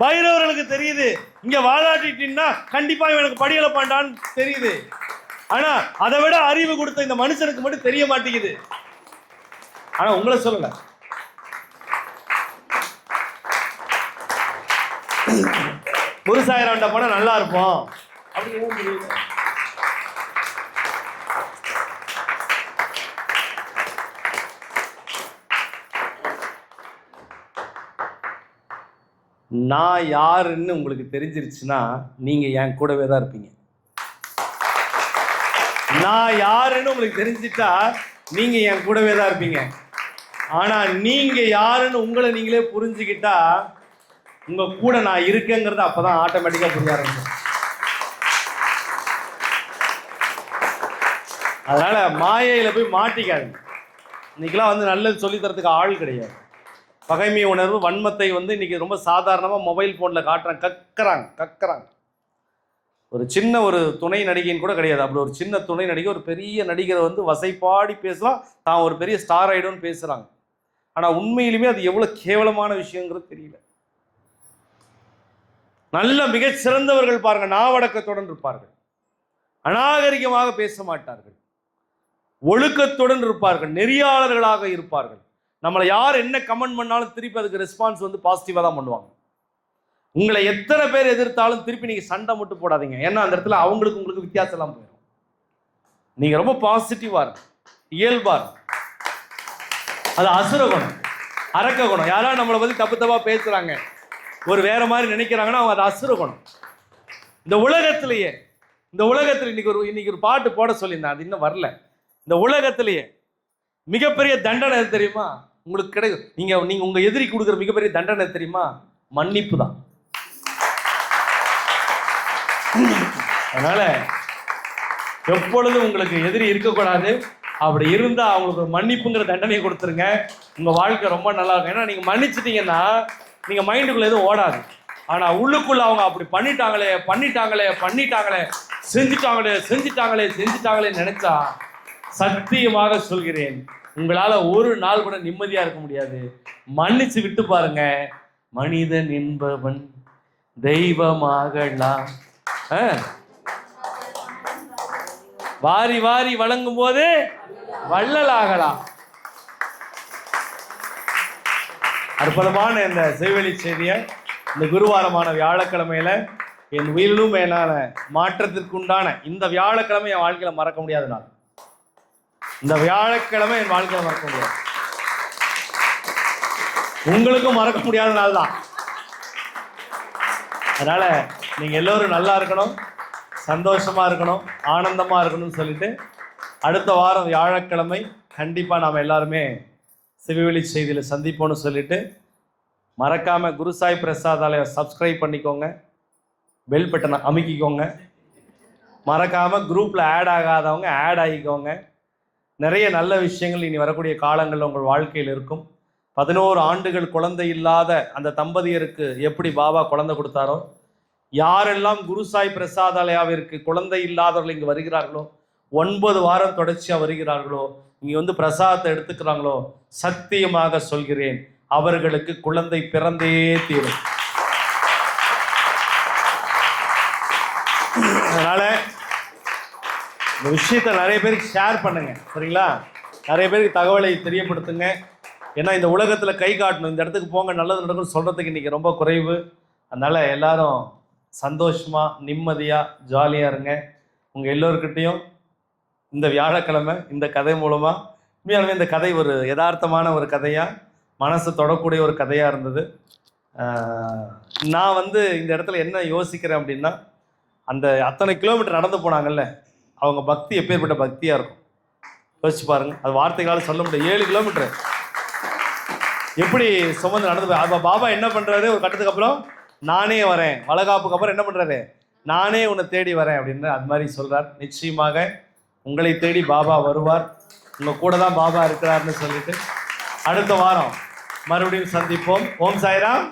பைரவர்களுக்கு தெரியுது இங்க வாழாட்டின்னா கண்டிப்பா எனக்கு படியல பாண்டான்னு தெரியுது. ஆனா அதை விட அறிவு கொடுத்த இந்த மனுஷனுக்கு மட்டும் தெரிய மாட்டேங்குது. ஆனா உங்களை சொல்லல, குருசாயிராம்கிட்ட போனா நல்லா இருப்போம் அப்படின்னு தெரியல. நான் யாருன்னு உங்களுக்கு தெரிஞ்சிருச்சுன்னா நீங்கள் என் கூடவே தான் இருப்பீங்க. நான் யாருன்னு உங்களுக்கு தெரிஞ்சிட்டா நீங்க என் கூடவே தான் இருப்பீங்க. ஆனா நீங்க யாருன்னு உங்களை நீங்களே புரிஞ்சுக்கிட்டா உங்க கூட நான் இருக்கேங்கிறது அப்பதான் ஆட்டோமேட்டிக்கா புரிய ஆரம்பிக்கும். அதனால மாயையில போய் மாட்டிக்காதுங்க. இன்னைக்கெல்லாம் வந்து நல்லது சொல்லி தரத்துக்கு ஆள் கிடையாது. பகைமை உணர்வு, வன்மத்தை வந்து இன்னைக்கு ரொம்ப சாதாரணமாக மொபைல் ஃபோனில் காட்டுறாங்க, கக்குறாங்க. ஒரு சின்ன ஒரு துணை நடிகைன்னு கூட கிடையாது. அப்படி ஒரு சின்ன துணை நடிகை ஒரு பெரிய நடிகரை வந்து வசைப்பாடி பேசலாம், தான் ஒரு பெரிய ஸ்டார் ஆயிடும்னு பேசுகிறாங்க. ஆனால் உண்மையிலுமே அது எவ்வளோ கேவலமான விஷயங்கிறது தெரியல. நல்ல மிகச் சிறந்தவர்கள் பாருங்க, நாவடக்கத்துடன் இருப்பார்கள், அநாகரிகமாக பேச மாட்டார்கள், ஒழுக்கத்துடன் இருப்பார்கள், நெறியாளர்களாக இருப்பார்கள். நம்மளை யார் என்ன கமெண்ட் பண்ணாலும் திருப்பி அதுக்கு ரெஸ்பான்ஸ் வந்து பாசிட்டிவாக தான் பண்ணுவாங்க. உங்களை எத்தனை பேர் எதிர்த்தாலும் திருப்பி நீங்கள் சண்டை மட்டும் போடாதீங்க. ஏன்னா அந்த இடத்துல அவங்களுக்கு உங்களுக்கு வித்தியாசம் எல்லாம் போயிடும். நீங்கள் ரொம்ப பாசிட்டிவாக இருக்கும், இயல்பாக இருக்கும். அது அசுர குணம், அரக்க குணம். யாராவது நம்மளை பற்றி தப்பு தப்பாக பேசுகிறாங்க, ஒரு வேற மாதிரி நினைக்கிறாங்கன்னா அவங்க அது அசுர குணம். இந்த உலகத்திலேயே இன்னைக்கு ஒரு பாட்டு போட சொல்லியிருந்தேன், அது இன்னும் வரல. இந்த உலகத்திலேயே மிகப்பெரிய தண்டனை தெரியுமா உங்களுக்கு கிடைக்கும்? நீங்க உங்க எதிரி கொடுக்குற மிகப்பெரிய தண்டனை தெரியுமா? மன்னிப்பு தான். அதனால எப்பொழுதும் உங்களுக்கு எதிரி இருக்கக்கூடாது. அப்படி இருந்தா அவங்களுக்கு ஒரு மன்னிப்புங்கிற தண்டனையை கொடுத்துருங்க. உங்க வாழ்க்கை ரொம்ப நல்லா இருக்கும். ஏன்னா நீங்க மன்னிச்சிட்டீங்கன்னா நீங்க மைண்டுக்குள்ள எதுவும் ஓடாது. ஆனா உள்ளுக்குள்ள அவங்க அப்படி பண்ணிட்டாங்களே செஞ்சிட்டாங்களே நினைச்சா சத்தியமாக சொல்கிறேன், உங்களால ஒரு நாள் கூட நிம்மதியா இருக்க முடியாது. மன்னிச்சு விட்டு பாருங்க. மனிதன் என்பவன் தெய்வமாகலாம். வாரி வாரி வழங்கும் போது வள்ளலாகலாம். அற்புதமான இந்த செய்வெளி செய்திய இந்த குருவாரமான வியாழக்கிழமையில என் உயிரிலும் மேலான மாற்றத்திற்குண்டான இந்த வியாழக்கிழமை என் வாழ்க்கையில மறக்க முடியாத நாள். இந்த வியாழக்கிழமை என் வாழ்க்கையில மறக்க முடியாது, உங்களுக்கும் மறக்க முடியாத நாள் தான். அதனால நீங்க எல்லோரும் நல்லா இருக்கணும், சந்தோஷமா இருக்கணும், ஆனந்தமா இருக்கணும்னு சொல்லிட்டு அடுத்த வாரம் வியாழக்கிழமை கண்டிப்பா நாம எல்லாருமே சிவவெளி செய்தியில சந்திப்போம்னு சொல்லிட்டு, மறக்காம குருசாய் பிரசாதாலய சப்ஸ்கிரைப் பண்ணிக்கோங்க, பெல் பட்டனை அமுக்கிக்கோங்க. மறக்காம குரூப்ல ஆட் ஆகாதவங்க ஆட் ஆகிக்கோங்க. நிறைய நல்ல விஷயங்கள் இனி வரக்கூடிய காலங்களில் உங்கள் வாழ்க்கையில் இருக்கும். 11 ஆண்டுகள் குழந்தை இல்லாத அந்த தம்பதியருக்கு எப்படி பாபா குழந்தை கொடுத்தாரோ, யாரெல்லாம் குருசாய் பிரசாதாலயாவிற்கு குழந்தை இல்லாதவர்கள் இங்கு வருகிறார்களோ, 9 வாரம் தொடர்ச்சியாக வருகிறார்களோ, இங்கே வந்து பிரசாதத்தை எடுத்துக்கிறாங்களோ, சத்தியமாக சொல்கிறேன் அவர்களுக்கு குழந்தை பிறந்தே தீரும். அதனால இந்த விஷயத்தை நிறைய பேருக்கு ஷேர் பண்ணுங்க, சரிங்களா? நிறைய பேருக்கு தகவலை தெரியப்படுத்துங்க. ஏன்னா இந்த உலகத்தில் கை காட்டணும், இந்த இடத்துக்கு போங்க நல்லது நடக்கும் சொல்கிறதுக்கு இன்றைக்கி ரொம்ப குறைவு. அதனால் எல்லாரும் சந்தோஷமாக நிம்மதியாக ஜாலியாக இருங்க. உங்கள் எல்லோருக்கிட்டையும் இந்த வியாழக்கிழமை இந்த கதை மூலமாக உண்மையாலுமே இந்த கதை ஒரு யதார்த்தமான ஒரு கதையாக, மனசு தொடக்கூடிய ஒரு கதையாக இருந்தது. நான் வந்து இந்த இடத்துல என்ன யோசிக்கிறேன் அப்படின்னா, அந்த அத்தனை கிலோமீட்டர் நடந்து போனாங்கல்ல, அவங்க பக்தி எப்பேற்பட்ட பக்தியாக இருக்கும் யோசிச்சு பாருங்கள். அது வார்த்தைகளால் சொல்ல முடியாது. 7 கிலோமீட்டர் எப்படி சுமந்து நடந்து போய் அப்போ பாபா என்ன பண்ணுறாரு, ஒரு கட்டத்துக்கு அப்புறம் நானே வரேன், வளகாப்புக்கு அப்புறம் என்ன பண்ணுறாரு, நானே உன்னை தேடி வரேன் அப்படின்னு அது மாதிரி சொல்கிறார். நிச்சயமாக உங்களை தேடி பாபா வருவார், உங்கள் கூட தான் பாபா இருக்கிறார்னு சொல்லிட்டு அடுத்த வாரம் மறுபடியும் சந்திப்போம். ஓம் சாய்ராம்.